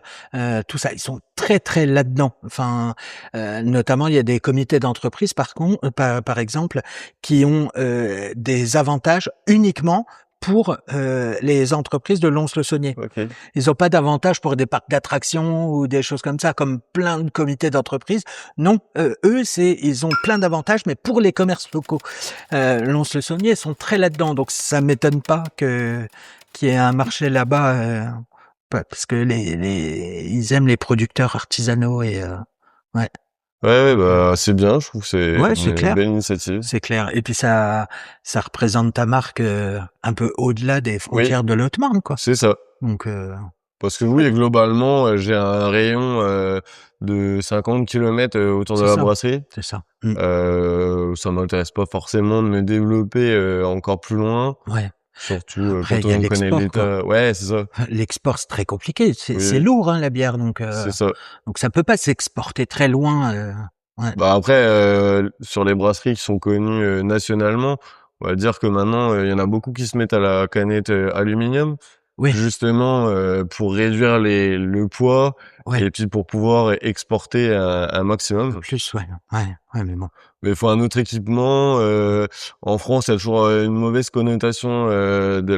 tout ça, ils sont très, très là-dedans. Enfin, notamment, il y a des comités d'entreprise par exemple, qui ont, des avantages uniquement pour, les entreprises de Lons-le-Saunier. OK. Ils ont pas d'avantage pour des parcs d'attractions ou des choses comme ça, comme plein de comités d'entreprise. Non, eux, ils ont plein d'avantages, mais pour les commerces locaux. Lons-le-Saunier sont très là-dedans, donc ça m'étonne pas qu'il y ait un marché là-bas, parce que ils aiment les producteurs artisanaux et ouais, Ouais, ouais, donc, bah, c'est bien, je trouve que c'est ouais, c'est une clair, belle initiative. c'est clair. Et puis ça représente ta marque, un peu au-delà des Oui, frontières de l'Haute-Marne, quoi. c'est ça. Donc, Parce que c'est oui, chouette. globalement, j'ai un rayon, de 50 kilomètres, autour de C'est la ça, brasserie. c'est ça. Mmh. Ça m'intéresse pas forcément de me développer, encore plus loin, Ouais. surtout, Après, quand il y a on connaît l'export, quoi. l'état, ouais, c'est ça. L'export, c'est très compliqué. Oui, C'est oui, lourd, hein, la bière, c'est ça. donc ça peut pas s'exporter très loin. Ouais, Bah, après, sur les brasseries qui sont connues, nationalement, On va dire que maintenant, il y en a beaucoup qui se mettent à la canette, aluminium, Oui, justement, pour réduire le poids ouais, et puis pour pouvoir exporter un un peu maximum. plus, ouais, ouais, mais bon. Mais il faut un autre équipement. En France, il y a toujours une mauvaise connotation de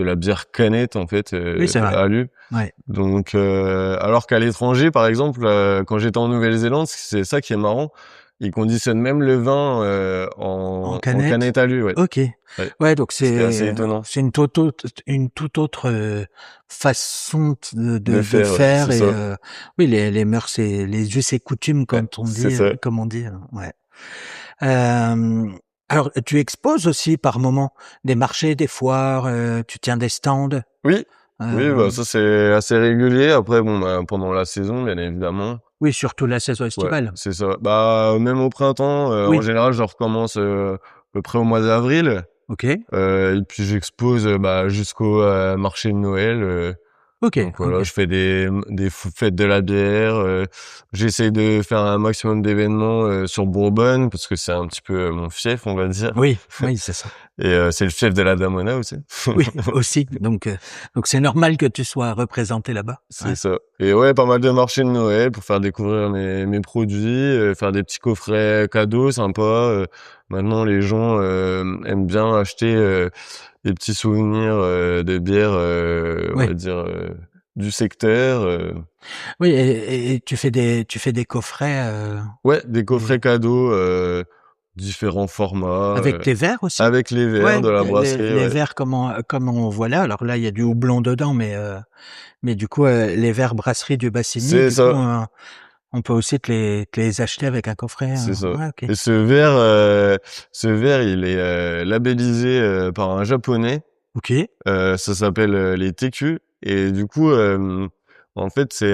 la bière canette en fait, Oui, c'est vrai. alu. Ouais, Donc, alors qu'à l'étranger, par exemple, quand j'étais en Nouvelle-Zélande, c'est ça qui est marrant, ils conditionnent même le vin en en canette. canette alu, ouais. OK. Ouais, Ouais, donc ce qui est assez étonnant c'est une toute autre, façon de de faire, ouais, faire c'est et ça, oui, les mœurs et les us et coutumes ouais, c'est ça. comme on dit, ouais. Hem, alors tu exposes aussi par moment des marchés, des foires, tu tiens des stands? Oui, oui, bah Hem, ça c'est assez régulier. Après, bon, bah, pendant la saison, bien évidemment. oui, surtout la saison Ouais, estivale. c'est ça. Bah, même au printemps, en Oui, général, je recommence, à peu près au mois d'avril, OK. et puis j'expose, bah, jusqu'au, marché de Noël, OK, donc voilà, OK. je fais des fêtes de la bière, j'essaye de faire un maximum d'événements, sur Bourbonne parce que c'est un petit peu, mon fief, on va dire Oui, oui, c'est ça. et c'est le fief de la Damona aussi. Oui, aussi, donc c'est normal que tu sois représenté là-bas. C'est Ouais. ça et ouais, pas mal de marchés de Noël pour faire découvrir mes produits, faire des petits coffrets cadeaux sympas, maintenant les gens, aiment bien acheter, des petits souvenirs, de bière, on Oui. va dire, du secteur, Oui et tu fais des coffrets, ouais, des coffrets et cadeaux, différents formats, avec tes verres aussi? avec les verres Ouais, de la brasserie, les ouais. verres comme on voit là, alors là, il y a du houblon dedans, mais du coup, les verres brasserie du Bassigny, C'est du coup, ça, on peut aussi te les acheter avec un coffret, c'est ça ouais, OK. et ce verre, il est, labellisé, par un japonais. OK, Ça s'appelle, les TQ et du coup, en fait, c'est,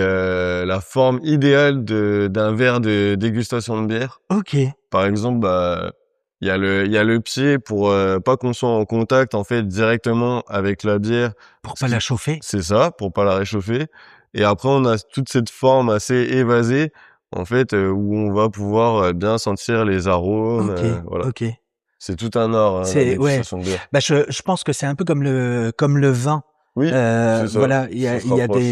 la forme idéale d'un verre de dégustation de bière. OK, Par exemple, bah, il y a le pied pour, pas qu'on soit en contact, en fait, directement avec la bière, pour ce pas la qui chauffer? c'est ça, pour pas la réchauffer et après on a toute cette forme assez évasée, en fait, où on va pouvoir, bien sentir les arômes, OK, voilà. OK. C'est tout un art, hein, la C'est ouais, dégustation de bière. bah, je pense que c'est un peu comme le vin. Oui, c'est ça, Voilà, ça se il y a rapproche.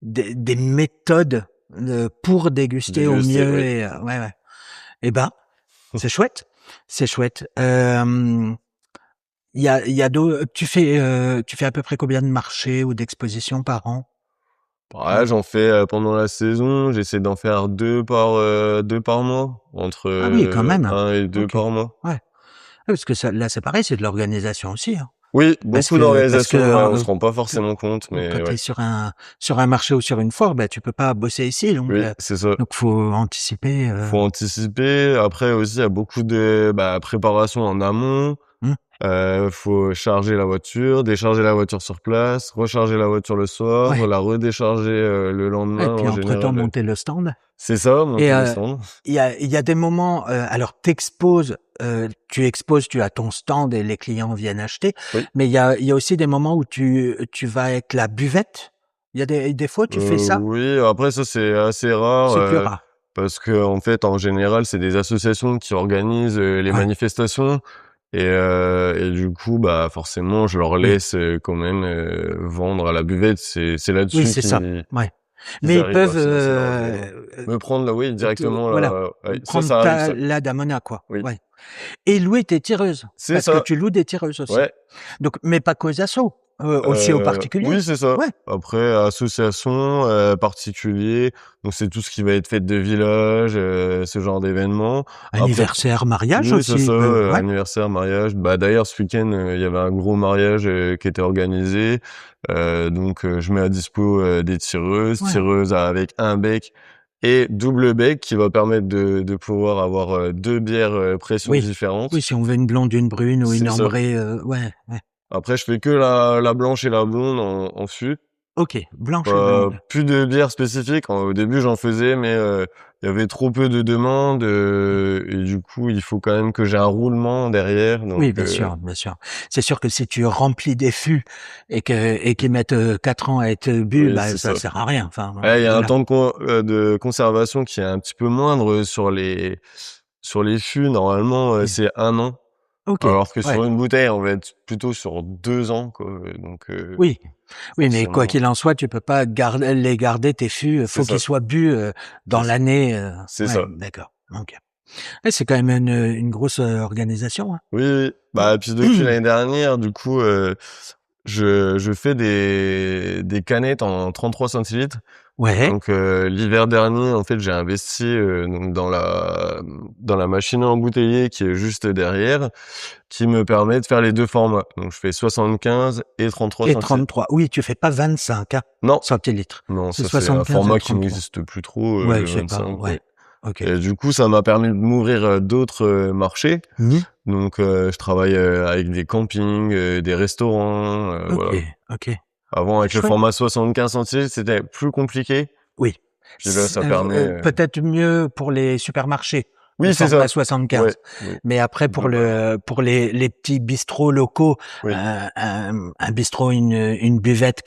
des méthodes, pour déguster au Déguster, mieux oui. et ouais, ouais. Et ben, c'est chouette, c'est chouette. Il y a tu fais à peu près combien de marchés ou d'expositions par an? Ouais, Mmh. j'en fais, pendant la saison, j'essaie d'en faire 2 par mois, entre, Ah oui, quand même. 1 et 2 OK. par mois. Ouais. Parce que ça là, c'est pareil, c'est de l'organisation aussi, hein. Oui, beaucoup Parce que, d'organisation, ouais, on se rend pas que forcément compte, quand mais tu es ouais. sur un marché ou sur une foire, bah, tu peux pas bosser ici Oui, c'est ça. donc faut anticiper, Faut anticiper. Après aussi, il y a beaucoup de, bah, préparation en amont. mmh, Faut charger la voiture, décharger la voiture sur place, recharger la voiture le soir, ouais. la redécharger, le Ouais et lendemain puis en entre-temps, général, monter le stand c'est ça, et monter le stand. il y a des moments, alors tu exposes, tu as ton stand et les clients viennent acheter, Oui. mais il y a aussi des moments où tu vas avec la buvette? Il y a des fois tu fais ça? Oui, après ça, c'est assez rare, C'est plus rare. parce qu'en fait, en général, c'est des associations qui organisent, les Ouais, manifestations et du coup, bah, forcément, je leur oui, laisse, quand même, vendre à la buvette. C'est oui, là-dessus c'est ça, ouais. qu'ils Mais ils arrivent à peuvent, financer leur événement. Me prendre là, oui, te directement voilà, là, ouais, prendre ça arrive ta ça. la Damona, quoi, Oui. ouais et louer tes tireuses, C'est parce que ça, tu loues des tireuses aussi? ouais. Donc mais pas qu'aux assos, aussi aux particuliers? Oui, c'est ça. Ouais. Après association, particulier, donc c'est tout ce qui va être fête de village, ce genre d'événement. Après Anniversaire, mariage oui, c'est aussi, ça, ouais, anniversaire, mariage. Bah, d'ailleurs ce week-end, il y avait un gros mariage, qui était organisé, donc je mets à dispo, des ouais. tireuses avec un bec et double bec qui va permettre de pouvoir avoir, 2 bières, pression Oui. Oui, différentes. si on veut une blonde, une brune ou une C'est ça. ambrée, ouais, ouais. Après je fais que la blanche et la blonde en fût. OK, blanche et blonde. Plus de bières spécifiques. Au début, j'en faisais, mais il y avait trop peu de demandes, et du coup, il faut quand même que j'ai un roulement derrière, donc Oui, bien sûr, bien sûr. C'est sûr que si tu remplis des fûts et qu'ils mettent, 4 ans à être bu, oui, bah, c'est ça ça. sert à rien, enfin, Ouais, il y a un voilà. temps de conservation qui est un petit peu moindre sur les fûts. Normalement, Oui. c'est 1 an. OK, Alors que ouais. sur une bouteille, on va être plutôt sur 2 ans, quoi, donc Oui. Oui, mais quoi forcément qu'il en soit, tu peux pas garder tes fûts, c'est faut ça, qu'ils soient bu, dans c'est ç l'année, c'est ouais, ça. d'accord, OK. Ouais, c'est quand même une grosse, organisation, hein. Oui, oui. Bah, puis depuis l'année dernière, du coup, je fais des canettes en 33 centilitres. Ouais, Donc l'hiver dernier, en fait, j'ai investi, donc dans la machine à embouteiller qui est juste derrière, qui me permet de faire les 2 formats. Donc je fais 75 et 33 et centilitres. 33. Oui, tu fais pas 25, hein, Non, centilitres. non, C'est ça c'est un 75 et format qui 33. n'existe plus trop, Ouais, le je sais pas, 25, ouais. oui. OK. Et du coup, ça m'a permis de m'ouvrir, d'autres, marchés. Mmh. Donc je travaille, avec des campings, des restaurants, OK, voilà. OK. Avant, C'est avec le chouette. format 75 centilitres, c'était plus compliqué. Oui. Puis là, ça permet, Peut-être mieux pour les supermarchés, le oui, c'est format ça. 75. Ouais, oui, Mais après de base. pour les petits bistrots locaux, Oui, un bistrot, une buvette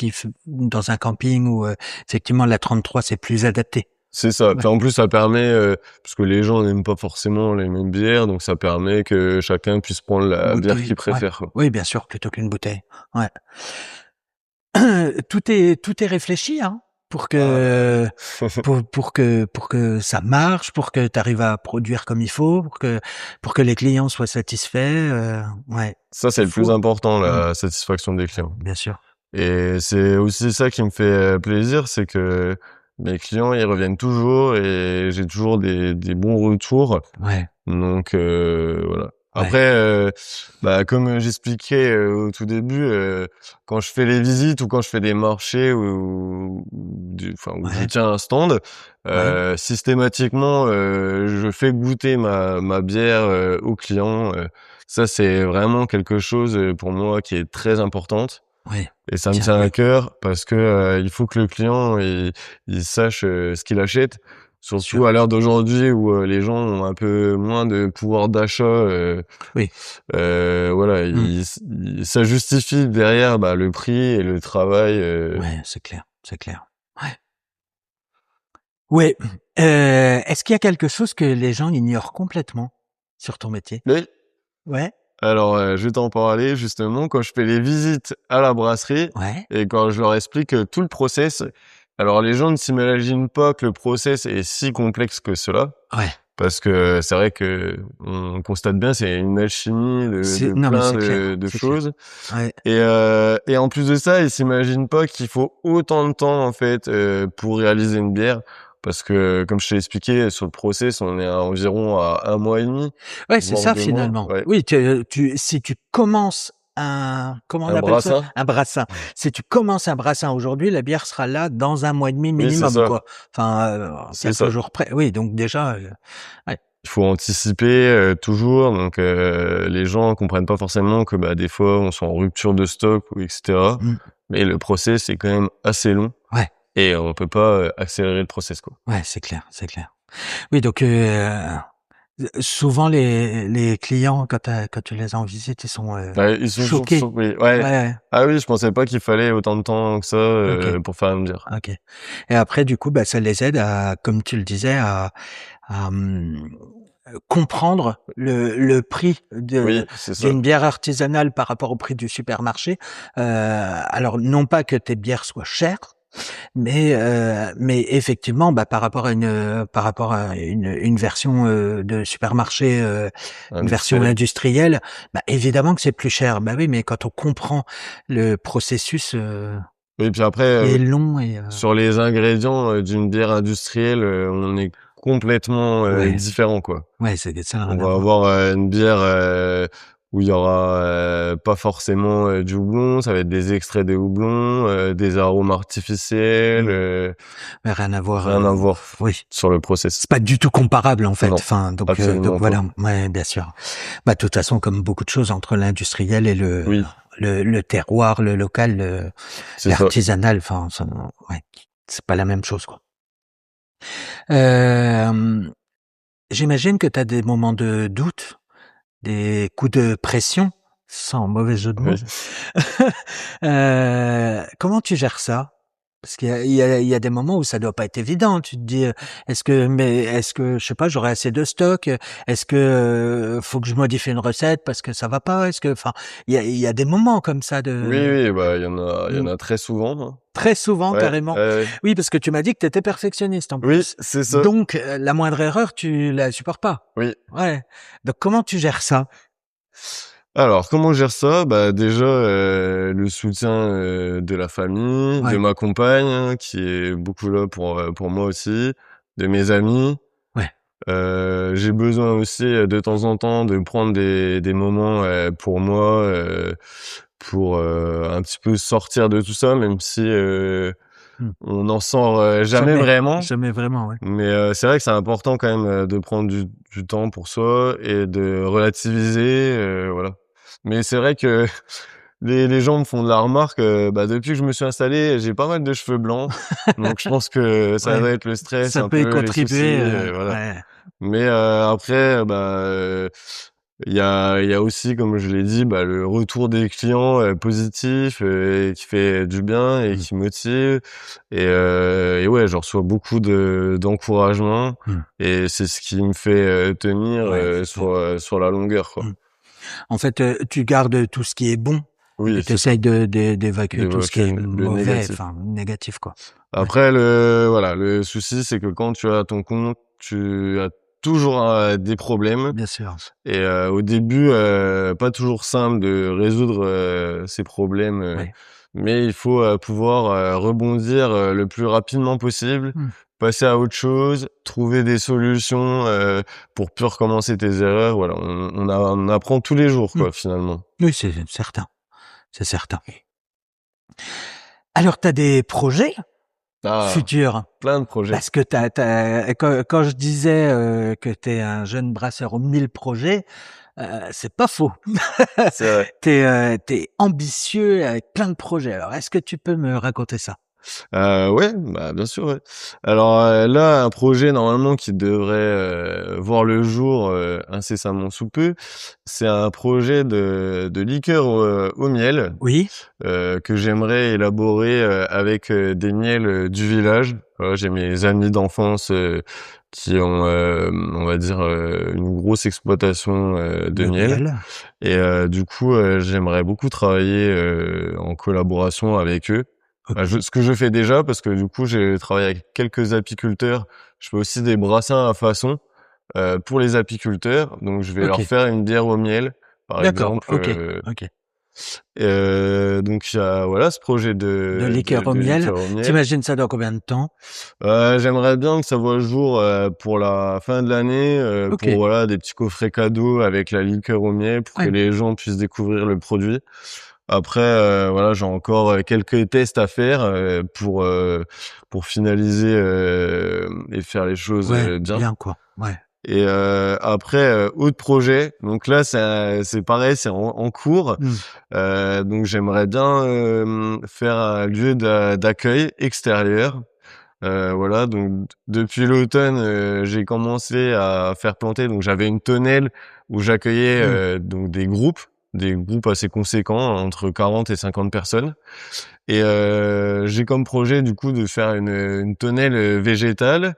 dans un camping ou effectivement la 33 c'est plus adapté. c'est ça. Ouais. Puis en plus, ça permet, parce que les gens n'aiment pas forcément les mêmes bières, donc ça permet que chacun puisse prendre la bière qu'il Bouteille, ouais. préfère, quoi. Oui, bien sûr, plutôt qu'une bouteille. Ouais. Tout est réfléchi, hein, pour Ah que ouais. pour que ça marche, pour que tu arrives à produire comme il faut, pour que les clients soient satisfaits, ouais, Ça, c'est il le plus faut. important, Mmh, la satisfaction des clients. bien sûr. Et c'est aussi ça qui me fait, plaisir, c'est que mes clients, ils reviennent toujours et j'ai toujours des bons retours. Ouais, Donc voilà. ouais, Après, bah, comme j'expliquais, au tout début, quand je fais les visites ou quand je fais des marchés où je ouais, tiens un stand, ouais, systématiquement, je fais goûter ma bière, aux clients, ça, c'est vraiment quelque chose, pour moi qui est très importante ouais. et ça me Tiens, tient à oui, cœur parce que, il faut que le client il sache, ce qu'il achète. bien Surtout sûr. à l'heure d'aujourd'hui où, les gens ont un peu moins de pouvoir d'achat, Oui. voilà, Mmh. ça justifie derrière, bah, le prix et le travail, Ouais, c'est clair, c'est clair. Ouais. Ouais, est-ce qu'il y a quelque chose que les gens ignorent complètement sur ton métier? oui. Ouais, Alors, je vais t'en parler justement quand je fais les visites à la brasserie ouais, et quand je leur explique, tout le process. Alors les gens ne s'imaginent pas que le process est si complexe que cela. ouais. Parce que c'est vrai que on constate bien, c'est une alchimie de C'est non, mais plein c'est clair, de c'est clair. choses Ouais, et en plus de ça, ils s'imaginent pas qu'il faut autant de temps, en fait, pour réaliser une bière. Parce que comme je t'ai expliqué, sur le process, on est à environ à 1 mois et demi, ouais, c'est voire ça 2 mois, finalement. ouais. Oui, si tu commences comment on Un appelle ça? brassin? Un brassin. Si tu commences un brassin aujourd'hui, la bière sera là dans 1 mois et demi Oui, c'est minimum, ça, quoi. Enfin, c'est quelques ça. jours près. Oui, donc déjà, ouais. Il faut anticiper, toujours donc les gens comprennent pas forcément que, bah, des fois, on soit en rupture de stock ou et cetera. Mmh. Mais le process est quand même assez long Ouais, et on peut pas, accélérer le process, quoi. ouais, c'est clair, c'est clair. Oui, donc souvent les clients quand tu les as en visite, ils sont, Ouais, ils sont toujours choqués. surpris. Ouais. Ouais, Ah oui, je pensais pas qu'il fallait autant de temps que ça, OK, pour faire une bière. OK. Et après du coup, bah, ça les aide à, comme tu le disais, à, comprendre le prix Oui, c'est ça. d'une bière artisanale par rapport au prix du supermarché. Alors non pas que tes bières soient chères, mais effectivement, bah, par rapport à une version, de supermarché, une version Industriel. industrielle, bah, évidemment que c'est plus cher. Bah, oui, mais quand on comprend le processus, Oui, puis après, qui est long et sur les ingrédients, d'une bière industrielle, on est complètement, ouais, différent, quoi. ouais, c'est ça n'a On rien à va voir. avoir, une bière, où il y aura, pas forcément, du houblon, ça va être des extraits de houblon, des arômes artificiels, Mmh. Ouais, rien à voir, rien à voir oui. sur le process. C'est pas du tout comparable en fait. Non, Enfin, donc absolument pas. voilà. Ouais, bien sûr. Bah, de toute façon, comme beaucoup de choses entre l'industriel et Oui, le terroir, le local, c'est ça. l'artisanal, enfin, ouais, c'est pas la même chose, quoi. Hem, J'imagine que tu as des moments de doute, des coups de pression, sans mauvais jeu de mots. Oui. Comment tu gères ça? Parce qu'il y a des moments où ça doit pas être évident. Tu te dis, est-ce que, je sais pas, j'aurai assez de stock? Est-ce que, faut que je modifie une recette parce que ça va pas? Enfin, il y a des moments comme ça Oui, de oui, bah, il y en mmh, a très souvent, hein. très souvent Ouais, carrément. ouais. Oui, parce que tu m'as dit que tu étais perfectionniste en Oui, plus. c'est ça. Donc, la moindre erreur, tu la supportes pas? Oui. Ouais. Donc comment tu gères ça? Alors, comment je gère ça? Bah, déjà, le soutien, de la famille, de Ouais, ma compagne, hein, qui est beaucoup là pour moi aussi, de mes amis. ouais. J'ai besoin aussi, de temps en temps de prendre des moments, pour moi, pour, un petit peu sortir de tout ça, même si, Mmh. on n'en sort, jamais Jamais, vraiment. jamais vraiment, ouais. Mais, c'est vrai que c'est important quand même, de prendre du temps pour soi et de relativiser, voilà. Mais c'est vrai que les gens me font de la remarque, bah, depuis que je me suis installé, j'ai pas mal de cheveux blancs. Donc je pense que ça Ouais, doit être le stress, ça un peut y peu les soucis, contribuer, voilà. ouais. Mais, après, bah, il y a aussi, comme je l'ai dit, bah, le retour des clients, positif, et qui fait du bien et Mmh, qui motive et ouais, je reçois beaucoup d'encouragement mmh. et c'est ce qui me fait, tenir, Ouais, super. sur la longueur, quoi. Mmh. En fait, tu gardes tout ce qui est bon et Oui, tu c'est ça, essayes d'évacuer tout ce qui d'évoquer est le mauvais, négatif. enfin négatif, quoi. Ouais. Après voilà, le souci, c'est que quand tu as ton compte, tu as toujours, des problèmes. Bien sûr. Et au début, pas toujours simple de résoudre, ces problèmes, Ouais. mais il faut, pouvoir, rebondir, le plus rapidement possible, Mmh. passer à autre chose, trouver des solutions, pour plus recommencer tes erreurs. Voilà, on apprend tous les jours, Mmh. quoi, finalement. Oui, c'est certain, c'est certain. Alors tu as des projets Ah, futurs? plein de projets. Parce que quand je disais, que tu es un jeune brasseur aux 1000 projets, c'est pas faux. C'est vrai. Tu es ambitieux avec plein de projets. Alors est-ce que tu peux me raconter ça? Ouais, bah, bien sûr, ouais. Alors, là, un projet normalement qui devrait, voir le jour, incessamment sous peu, c'est un projet de liqueur au miel, Oui? que j'aimerais élaborer, avec, des miels, du village. Voilà, j'ai mes amis d'enfance, qui ont, on va dire, une grosse exploitation, de De miel miel? et du coup, j'aimerais beaucoup travailler, en collaboration avec eux. Bah, OK. ce que je fais déjà parce que du coup, j'ai travaillé avec quelques apiculteurs. Je fais aussi des brassins à façon, pour les apiculteurs. Donc je vais leur OK. faire une bière au miel, par D'accord. exemple, OK. OK. donc il y a, voilà, ce projet De de liqueur au miel. liqueur au miel. T'imagines ça dans combien de temps? J'aimerais bien que ça voit le jour, pour la fin de l'année, pour, OK. voilà, des petits coffrets cadeaux avec la liqueur au miel pour que Ouais. les gens puissent découvrir le produit. Après, voilà, j'ai encore, quelques tests à faire, pour finaliser, et faire les choses, Ouais, bien. bien quoi. Ouais. Et après, autre projet, donc là, c'est pareil, c'est en cours. Mmh. Donc j'aimerais bien, faire un lieu d'accueil extérieur. Voilà, donc depuis l'automne, j'ai commencé à faire planter, donc j'avais une tonnelle où j'accueillais, Mmh. donc des groupes assez conséquents, entre 40 et 50 personnes et j'ai comme projet du coup de faire une tonnelle, végétale.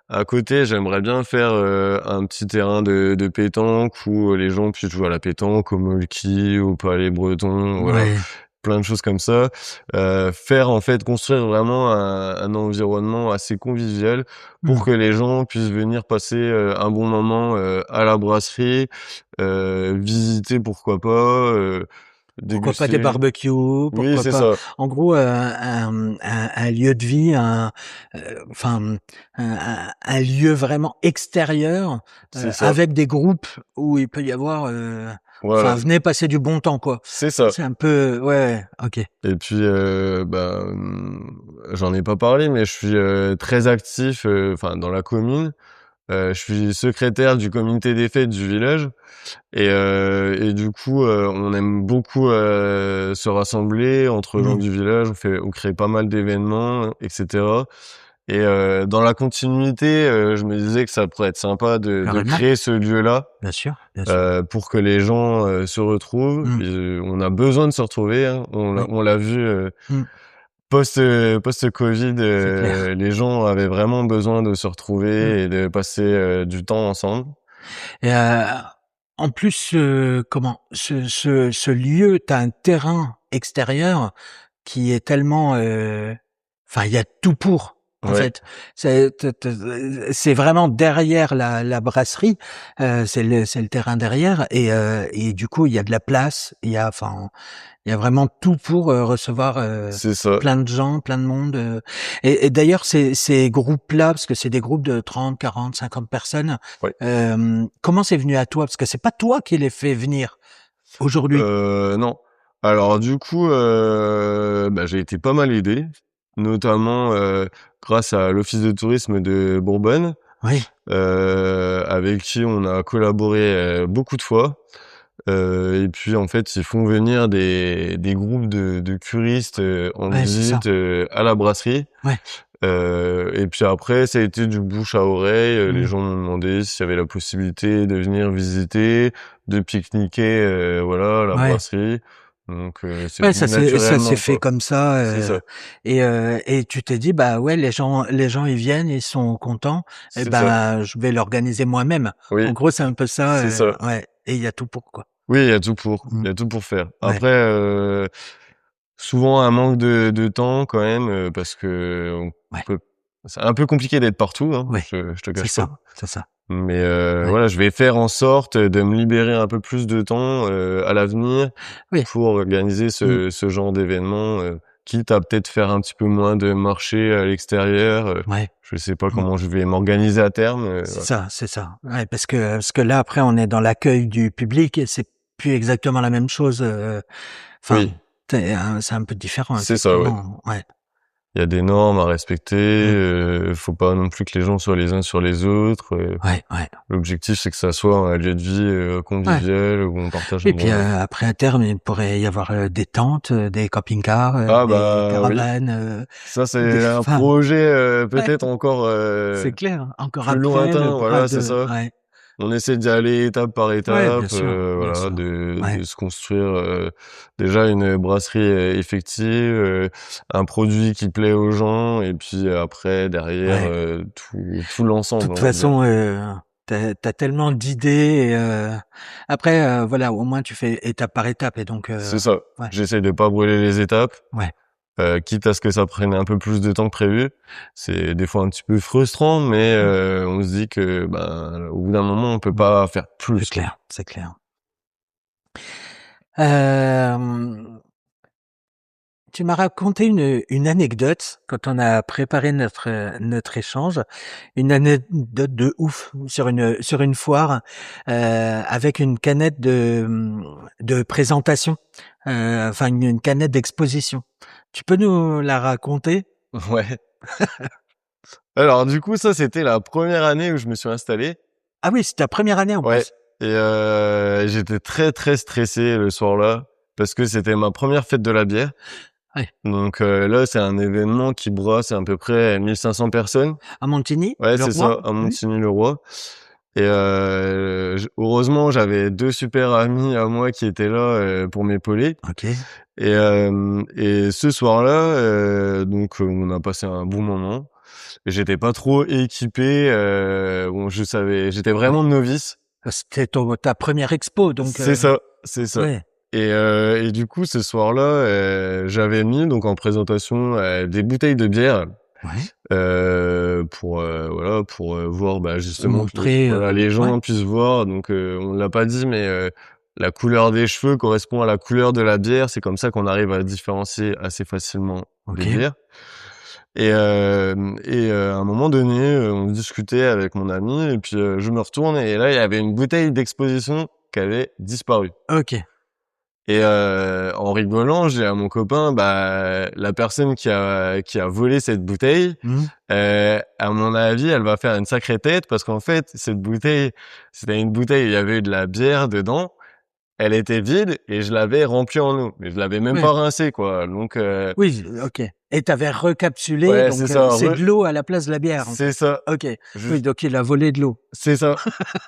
À côté, j'aimerais bien faire, un petit terrain de pétanque où les gens puissent jouer à la pétanque, au molki, au palais breton, voilà, Ouais. plein de choses comme ça. Faire en fait construire vraiment un environnement assez convivial pour Mmh. que les gens puissent venir passer, un bon moment, à la brasserie, visiter pourquoi pas, Pourquoi pas des déguster. barbecues? Oui, Pourquoi c'est pas ça, en gros, un lieu de vie, enfin, un lieu vraiment extérieur, c'est ça. avec des groupes où il peut y avoir, enfin, Voilà, venez passer du bon temps, quoi. c'est ça. C'est un peu ouais, OK. Et puis, bah, j'en ai pas parlé, mais je suis, très actif, enfin dans la commune. Je suis secrétaire du comité des fêtes du village et du coup, on aime beaucoup, se rassembler entre gens Mmh. du village. On crée pas mal d'événements et cetera et dans la continuité, je me disais que ça pourrait être sympa de Carrément. créer ce lieu-là, Bien sûr, bien sûr. pour que les gens, se retrouvent. Mmh. On a besoin de se retrouver, hein. Oui. On l'a vu, Mmh. post-Covid, C'est clair. les gens avaient vraiment besoin de se Mmh. retrouver et de passer du temps ensemble. Et en plus, comment ce lieu, tu as un terrain extérieur qui est tellement, enfin, il y a tout pour, en Ouais, fait. C'est vraiment derrière la brasserie, c'est le terrain derrière et du coup, il y a de la place, il y a vraiment tout pour, recevoir, c'est ça. plein de gens, plein de monde, et d'ailleurs ces groupes-là, parce que c'est des groupes de 30, 40, 50 personnes, Ouais. comment c'est venu à toi? Parce que c'est pas toi qui les fait venir aujourd'hui? Non. Alors du coup, bah, j'ai été pas mal aidé, notamment, grâce à l'office de tourisme de Bourbonne, Oui, avec qui on a collaboré, beaucoup de fois. Et puis en fait, ils font venir des groupes de curistes, en ouais, c'est ça. visite, à la brasserie. Ouais. Et puis après, ça a été du bouche à oreille, les Mmh. gens m'ont demandé s'il y avait la possibilité de venir visiter, de pique-niquer, voilà, à la Ouais. brasserie. Donc c'est Ouais, venu ça s'est naturellement, fait quoi. comme ça, C'est ça, et tu t'es dit: «Bah, ouais, les gens, ils viennent, ils sont contents et c'est ça. ben, je vais l'organiser moi-même». En Oui, gros, c'est un peu ça, c'est ça. ouais, et il y a tout pour, quoi. Oui, il y a tout pour, Mmh. il y a tout pour faire. Ouais, Après, souvent un manque de temps quand même, parce qu'on ouais, peut c'est un peu compliqué d'être partout, hein, ouais, je te c'est cache pas. ça, c'est ça. Mais Ouais. voilà, je vais faire en sorte de me libérer un peu plus de temps, à l'avenir Oui. pour organiser Mmh. ce genre d'événement, quitte à peut-être faire un petit peu moins de marché à l'extérieur, Ouais. je sais pas Mmh. comment je vais m'organiser à terme, C'est voilà. ça, c'est ça. Ouais, parce que là, après, on est dans l'accueil du public et c'est plus exactement la même chose, enfin, Oui, c'est un peu différent, c'est ça, ouais. effectivement, ouais. Il y a des normes à respecter, Mmh. faut pas non plus que les gens soient les uns sur les autres, Ouais, ouais. l'objectif c'est que ça soit un lieu de vie, Ouais. convivial où on partage un Et puis, bon moment. après à terme, il pourrait y avoir, des tentes, des camping-cars, Ah des bah, oui, caravanes, ça des c'est un enfin, projet, ouais, peut-être encore, c'est clair. Encore plus après le lointain, bras voilà, c'est de ça. ouais. On essaie d'y aller étape par Ouais, bien étape, sûr, bien voilà, sûr. de Ouais, se construire, déjà une brasserie, effective, un produit qui plaît aux gens et puis après derrière, ouais. tout l'ensemble, Toute on va dire. façon, tu as tellement d'idées et après, voilà, au moins tu fais étape par étape et donc C'est ça. ouais, J'essaie de pas brûler les étapes, ouais. quitte à ce que ça prenne un peu plus de temps que prévu. C'est des fois un petit peu frustrant, mais Mmh, on se dit que, ben, au bout d'un moment, on peut mmh. pas faire C'est plus, quoi. clair, c'est clair. Hem Tu m'as raconté une anecdote quand on a préparé notre échange, une anecdote de ouf sur une foire, avec une canette de présentation, enfin une canette d'exposition. Tu peux nous la raconter? Ouais. Alors du coup, ça, c'était la première année où je me suis installé. Ah oui, c'est ta première année en Ouais, plus? et j'étais très, très stressé le soir-là parce que c'était ma première fête de la bière. Ouais. Donc là, c'est un événement qui brasse à peu près 1 500 personnes. À Montigny? Ouais, Le c'est Roi? ça, à Oui. Montigny-le-Roi. Et j heureusement, j'avais 2 super amis à moi qui étaient là, pour m'épauler. OK. Et ce soir-là, donc on a passé un bon moment. J'étais pas trop équipé, bon, j'étais Ouais. vraiment novice. C'était ta première expo donc C'est ça, c'est ça. ouais. Et du coup, ce soir-là, j'avais mis donc en présentation, des bouteilles de bière, Ouais. pour, voilà, pour, voir, bah, Pour justement que, montrer, voilà, les ouais. gens puissent voir. Donc on l'a pas dit, mais la couleur des cheveux correspond à la couleur de la bière. C'est comme ça qu'on arrive à différencier assez facilement les OK. bières. À un moment donné, on discutait avec mon ami et puis, je me retourne et là, il y avait une bouteille d'exposition qui avait disparu. OK. Et en rigolant, j'ai à mon copain: «Bah, la personne qui a volé cette bouteille, Mmh. à mon avis, elle va faire une sacrée tête parce qu'en fait, cette bouteille, c'était une bouteille, il y avait de la bière dedans elle était vide et je l'avais remplie en eau, mais je l'avais même Ouais. pas rincée, quoi. Donc, Oui, OK. Et tu avais recapsulé, ouais, c'est donc ça, c'est de l'eau à la place de la bière, en c'est fait? ça. OK. Oui, Juste, donc il a volé de l'eau. c'est ça.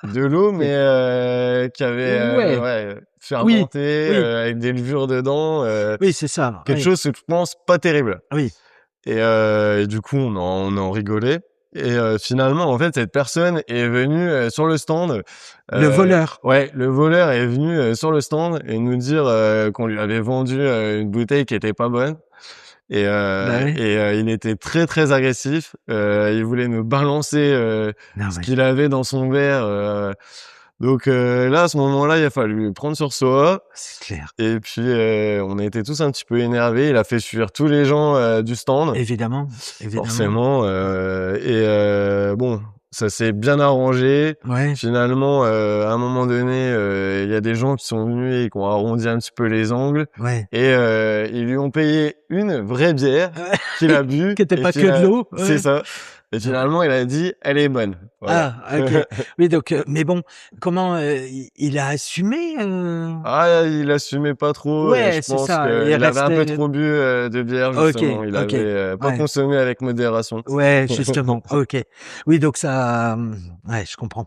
De l'eau, Oui. mais qui avait, Ouais. ouais, Oui, fermenté, oui, avec des levures dedans, oui, c'est ça, quelque oui, chose, je pense, pas terrible. oui. Et du coup, on en rigolait et finalement, en fait, cette personne est venue, sur le stand, Le voleur? ouais, le voleur est venu, sur le stand et nous dire, qu'on lui avait vendu, une bouteille qui était pas bonne Bah, oui. il était très, très agressif. Il voulait nous balancer, Non, ce mais qu'il avait dans son verre, donc là, à ce moment-là, il a fallu prendre sur soi c'est clair. et puis, on a été tous un petit peu énervés. Il a fait fuir tous les gens, du stand. Évidemment, évidemment. Forcément, bon, ça s'est bien arrangé. Ouais, Finalement, à un moment donné, il y a des gens qui sont venus et qui ont arrondi un petit peu les angles ouais. et ils lui ont payé une vraie bière qu'il a bu Qui était et pas que de l'eau? c'est Ouais. ça et Non, mais finalement, il a dit: «Elle est bonne». Voilà. ah, OK. Oui, donc mais bon, comment, il a assumé, Ah, il assumait pas trop et je Ouais, c'est pense ça, il qu'il avait un peu restait trop bu, de bière justement. OK, Il OK. avait, pas Ouais, consommé avec modération. ouais, justement, OK. Oui, donc ça, ouais, je comprends.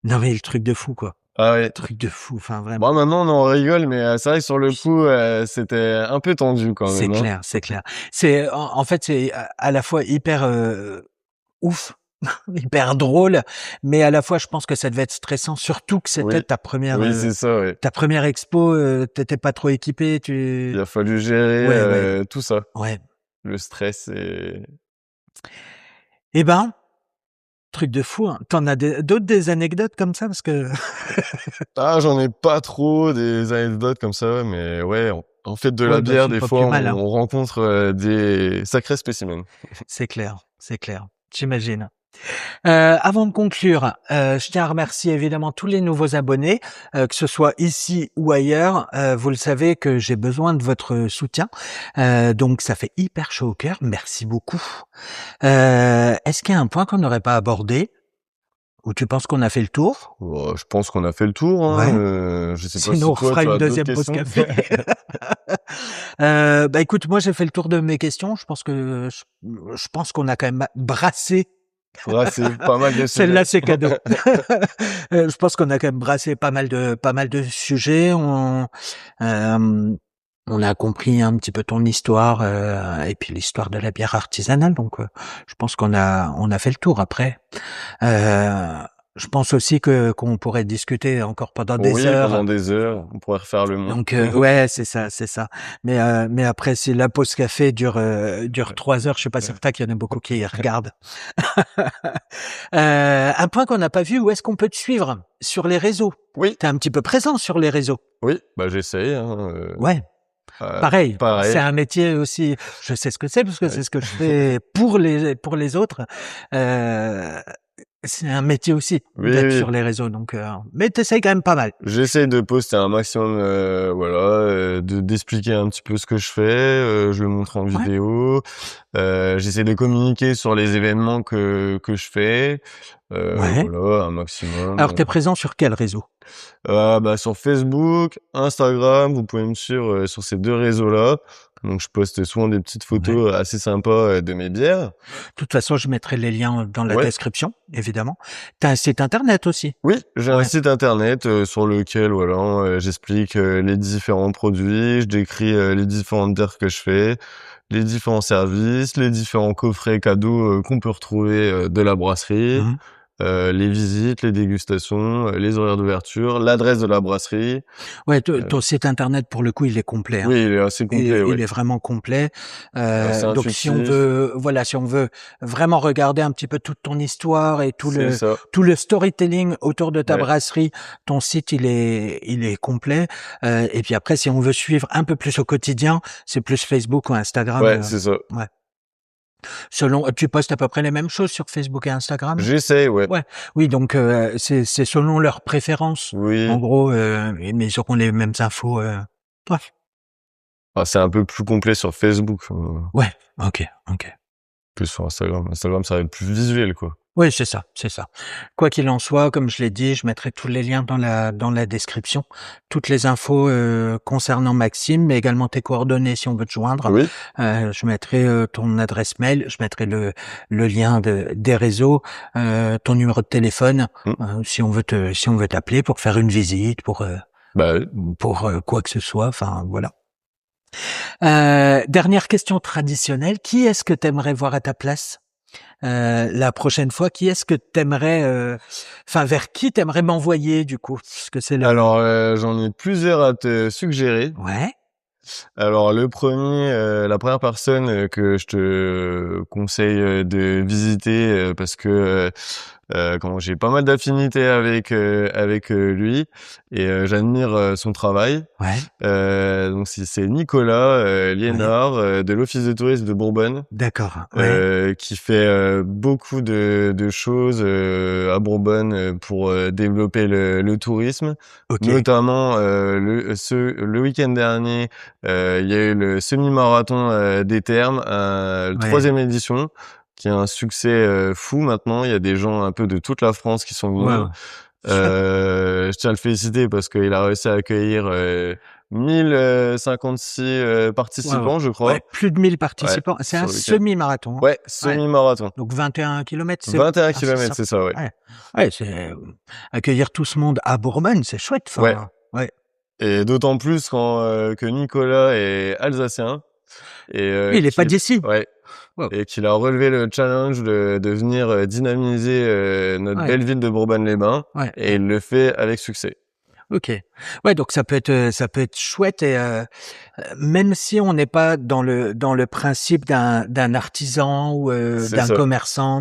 Non, mais le truc de fou, quoi. Ah ouais. Truc de fou, enfin, vraiment. Bon, maintenant, on en rigole, mais c'est vrai que sur le coup, c'était un peu tendu quand C'est même, hein. clair, c'est clair. C'est en fait, c'est à la fois hyper, ouf, hyper drôle, mais à la fois, je pense que ça devait être stressant, surtout que c'était Oui, oui, c'est ça, oui. ta première expo, tu pas trop équipé, Il tu a fallu gérer, ouais, ouais, tout ça, ouais. le stress et Eh ben, truc de fou, hein. Tu as d'autres des anecdotes comme ça? Parce que ah, j'en ai pas trop des anecdotes comme ça, mais ouais, en fait de la ouais, bah, bière, c'est des pas fois, plus mal, hein. on rencontre, des sacrés spécimens. C'est clair, j'imagine. Avant de conclure, je tiens à remercier évidemment tous les nouveaux abonnés, que ce soit ici ou ailleurs. Vous le savez que j'ai besoin de votre soutien, donc ça fait hyper chaud au cœur. Merci beaucoup. Est-ce qu'il y a un point qu'on n'aurait pas abordé? Ou tu penses qu'on a fait le tour? Bah, je pense qu'on a fait le tour, hein, Ouais. je sais pas Sinon, si on toi, refera tu une as d'autres deuxième pause questions? café. Bah, écoute, moi, j'ai fait le tour de mes questions. Je pense qu'on a quand même brassé. Ouais, c'est pas mal de sujets. Celle-là, c'est cadeau. Je pense qu'on a quand même brassé pas mal de sujets. On a compris un petit peu ton histoire, et puis l'histoire de la bière artisanale. Donc, je pense qu'on a fait le tour. Après, heu, je pense aussi que qu'on pourrait discuter encore pendant des Oui, pendant heures. des heures, on pourrait refaire le monde. Donc, ouais, c'est ça, c'est ça. Mais après, si la pause café dure 3 heures, je suis pas certain qu'il y en a beaucoup qui regardent. Un point qu'on n'a pas vu, où est-ce qu'on peut te suivre? Sur les réseaux? Oui, Tu es un petit peu présent sur les réseaux? oui, bah, j'essaye, hein, Ouais, heu, pareil, c'est pareil. un métier aussi, je sais ce que c'est parce que c'est ce que je fais pour les autres. Heu, c'est un métier aussi Oui, d'être oui, sur les réseaux, donc mais tu essayes quand même pas mal. j'essaye de poster un maximum, voilà, d'expliquer un petit peu ce que je fais, je le montre en Ouais, vidéo, j'essaie de communiquer sur les événements que je fais, ouais. voilà, un maximum, Alors tu es présent sur quel réseau? bah, sur Facebook, Instagram, vous pouvez me suivre, sur ces 2 réseaux-là. Donc je poste souvent des petites Ouais. photos assez sympas, de mes bières. De toute façon, je mettrai les liens dans la Ouais. description, évidemment. Tu as un site internet aussi? Oui, j'ai un Ouais, site internet, sur lequel voilà, j'explique, les différents produits, je décris, les différentes bières que je fais, les différents services, les différents coffrets cadeaux, qu'on peut retrouver, de la brasserie, mmh. les visites, les dégustations, les horaires d'ouverture, l'adresse de la brasserie. Ouais, te Heu, ton site internet pour le coup, il est complet, hein. oui, il est assez complet, Il ouais. est vraiment complet. Assez Donc si on intuitif. veut voilà, si on veut vraiment regarder un petit peu toute ton histoire et tout C'est le ça, tout le storytelling autour de ta ouais. brasserie, ton site il est complet. Et puis après, si on veut suivre un peu plus au quotidien, c'est plus Facebook ou Instagram, Ouais, c'est ça. ouais. Tu postes à peu près les mêmes choses sur Facebook et Instagram? J'essaie, ouais. Ouais, oui, donc c'est selon leurs préférences. En Oui. gros, mais ils auront les mêmes infos, ouais, Ah, c'est un peu plus complet sur Facebook, ouais, OK, OK. que sur Instagram. Instagram, ça va être plus visuel, quoi. Oui, c'est ça, c'est ça. Quoi qu'il en soit, comme je l'ai dit, je mettrai tous les liens dans la description, toutes les infos, concernant Maxime, mais également tes coordonnées si on veut te joindre. Oui, Je mettrai, ton adresse mail, je mettrai le lien des réseaux, ton numéro de téléphone, mmh, si on veut t'appeler pour faire une visite, bah, oui. quoi que ce soit, enfin voilà. Dernière question traditionnelle, qui est-ce que tu aimerais voir à ta place? La prochaine fois, qui est-ce que t'aimerais, enfin vers qui t'aimerais m'envoyer du coup? Parce que c'est le Alors, j'en ai plusieurs à te suggérer. ouais, Alors la première personne, que je te conseille, de visiter, parce que, comment j'ai pas mal d'affinités avec, lui et j'admire, son travail. ouais, Donc c'est Nicolas, ouais, Liénard, de l'Office de tourisme de Bourbonne, d'accord, ouais, qui fait, beaucoup de choses, à Bourbonne, pour, développer le tourisme. OK, Notamment, le week-end dernier, il y a eu le semi-marathon, des Thermes, le ouais, 3e édition, qui a un succès, fou maintenant. Il y a des gens un peu de toute la France qui sont venus. waouh, chouette, Je tiens à le féliciter parce qu'il a réussi à accueillir, 1056, waouh, participants, je ouais, crois. plus de 1000 Ouais, participants. C'est un sur le week-end. semi-marathon, hein? Ouais, Ouais, semi-marathon. donc 21 kilomètres, c'est 21 c'est kilomètres, ça? c'est ça, ouais. Ouais, ouais, accueillir tout ce monde à Bourgogne, c'est chouette, Ouais, enfin, ouais. et d'autant plus que Nicolas est alsacien et Il est pas d'ici? ouais, Waouh, et qu'il a relevé le challenge de venir, dynamiser, notre ouais, belle ville de Bourgogne-les-Bains, ouais, et ouais. il le fait avec succès. OK. Ouais, donc ça peut être chouette et même si on n'est pas dans le principe d'un artisan ou C'est d'un ça. commerçant,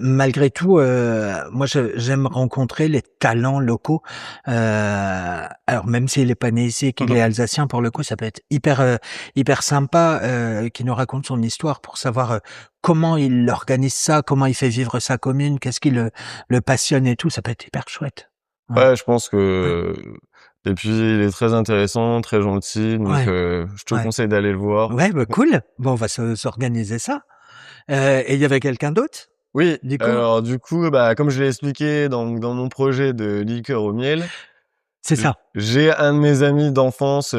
malgré tout, moi j'aime rencontrer les talents locaux. Alors même s'il est pas né ici et Mmh qu'il mh. est alsacien, pour le coup, ça peut être hyper sympa, qu'il nous raconte son histoire pour savoir, comment il organise ça, comment il fait vivre sa commune, qu'est-ce qui le passionne et tout, ça peut être hyper chouette. Ouais, Ouais, je pense ouais, que et puis il est très intéressant, très gentil, donc ouais, je te ouais. conseille d'aller le voir. Ouais, bah, cool. Bon, on va s'organiser ça. Et il y avait quelqu'un d'autre, Oui, du coup? alors du coup, bah, comme je l'ai expliqué dans mon projet de liqueur au miel, C'est ça. j'ai un de mes amis d'enfance,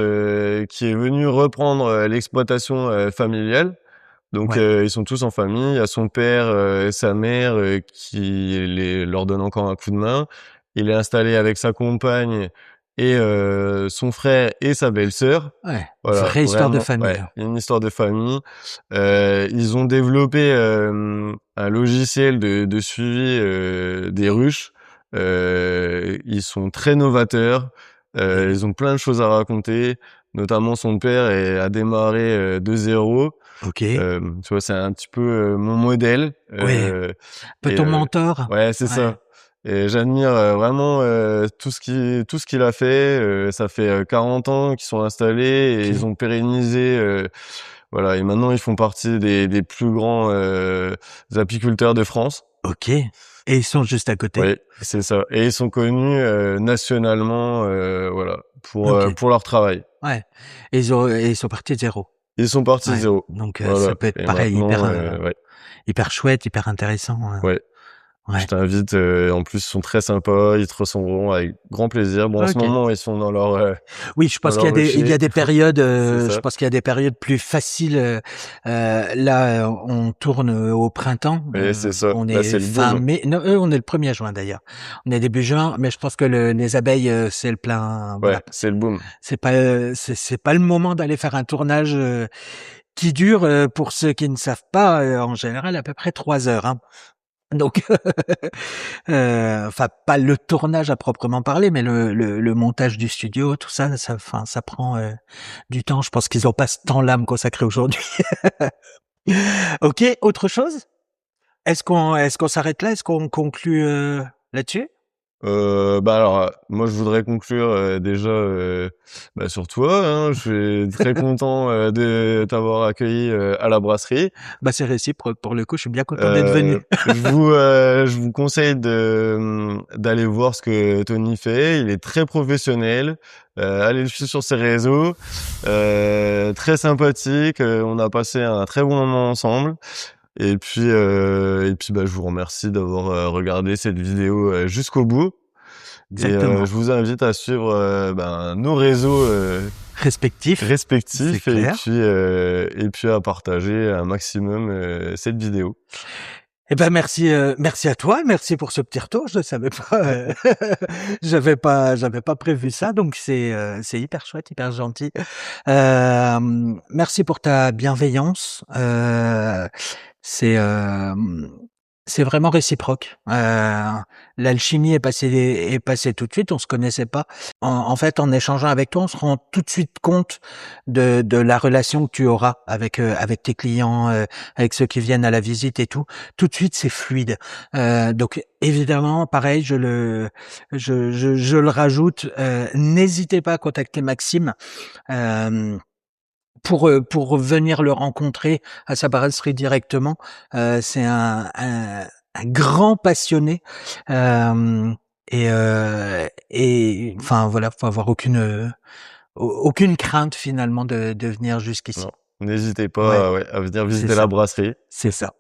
qui est venu reprendre, l'exploitation, familiale. Donc Ouais, ils sont tous en famille. Il y a son père, et sa mère, qui leur donnent encore un coup de main. Il est installé avec sa compagne et son frère et sa belle-sœur. ouais, Voilà, vraie histoire de vraiment, famille, ouais, hein. une histoire de famille. Ils ont développé, un logiciel de suivi, des ruches. Ils sont très novateurs. OK, Ils ont plein de choses à raconter, notamment son père a démarré, de zéro. OK, Tu vois, c'est un petit peu, mon modèle, ouais, un peu et ton mentor? ouais, c'est Ouais, ça, et j'admire, vraiment, tout ce qu'il a fait. Ça fait, 40 ans qu'ils sont installés et ils OK, ont pérennisé, voilà, et maintenant ils font partie des plus grands, apiculteurs de France. OK, et ils sont juste à côté? Oui, c'est ça, et ils sont connus, nationalement, voilà, OK, pour leur travail. ouais, et ils sont partis de 0? Ils sont partis de Ouais, 0. donc ça Voilà, peut être et pareil, maintenant, ouais, hyper chouette, hyper intéressant, ouais. Je ouais. t'invite, en plus, ils sont très sympas, ils te recevront avec grand plaisir. Bon, en ce OK. moment, ils sont Oui, je dans pense qu'il y leur a il y a rucher, des périodes, c'est je ça. pense qu'il y a des périodes plus faciles, là, on tourne, au printemps, Et c'est ça. on Là, est c'est le fin boom. mai, non, eux, on est le 1er juin d'ailleurs. On est début juin, mais je pense que les abeilles, c'est le plein voilà. Ouais, c'est le boom. C'est pas le moment d'aller faire un tournage, qui dure, pour ceux qui ne savent pas, en général à peu près 3 heures, hein. Donc enfin pas le tournage à proprement parler, mais le montage du studio, tout ça, enfin ça prend, du temps. Je pense qu'ils ont pas ce temps-là à me consacrer aujourd'hui. OK, autre chose? Est-ce qu'on s'arrête là? Est-ce qu'on conclut, là-dessus? Bah, alors, moi, je voudrais conclure, déjà, bah, sur toi, hein. Je suis très content, de t'avoir accueilli, à la brasserie. Bah, c'est réciproque pour le coup, je suis bien content d'être venu. Je vous conseille d'aller voir ce que Tony fait. Il est très professionnel. Allez le suivre sur ses réseaux. Très sympathique. On a passé un très bon moment ensemble. Et puis, bah, je vous remercie d'avoir regardé cette vidéo jusqu'au bout. Et Exactement. je vous invite à suivre nos réseaux Respectif, c'est respectifs clair. et puis à partager un maximum cette vidéo. Eh ben merci, merci à toi, merci pour ce petit retour. Je ne savais pas, j'avais pas prévu ça, donc c'est hyper chouette, hyper gentil. Merci pour ta bienveillance. C'est, c'est vraiment réciproque. L'alchimie est passée tout de suite, on se connaissait pas. En fait, en échangeant avec toi, on se rend tout de suite compte de la relation que tu auras avec tes clients, avec ceux qui viennent à la visite et tout. Tout de suite, c'est fluide. Donc évidemment, pareil, je le rajoute, n'hésitez pas à contacter Maxime, hem pour venir le rencontrer à sa brasserie directement. C'est un grand passionné, hem et enfin voilà, faut avoir aucune crainte finalement de venir jusqu'ici. Non, n'hésitez Ouais, pas, ouais, à venir c'est visiter la ça, brasserie. c'est ça.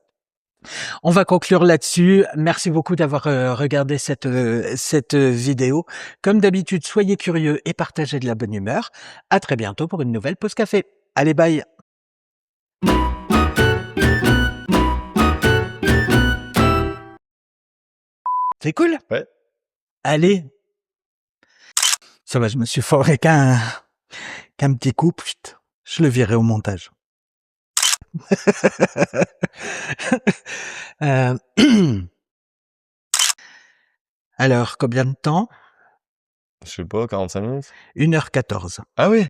On va conclure là-dessus. Merci beaucoup d'avoir regardé cette vidéo. Comme d'habitude, soyez curieux et partagez de la bonne humeur. À très bientôt pour une nouvelle pause café. Allez, bye! C'est cool? Ouais. Allez, ça va, je me suis foré qu'un petit coup, pfft, je le virerai au montage. Euh, Alors, combien de temps? Je sais pas, 45 minutes? 1h14. Ah oui!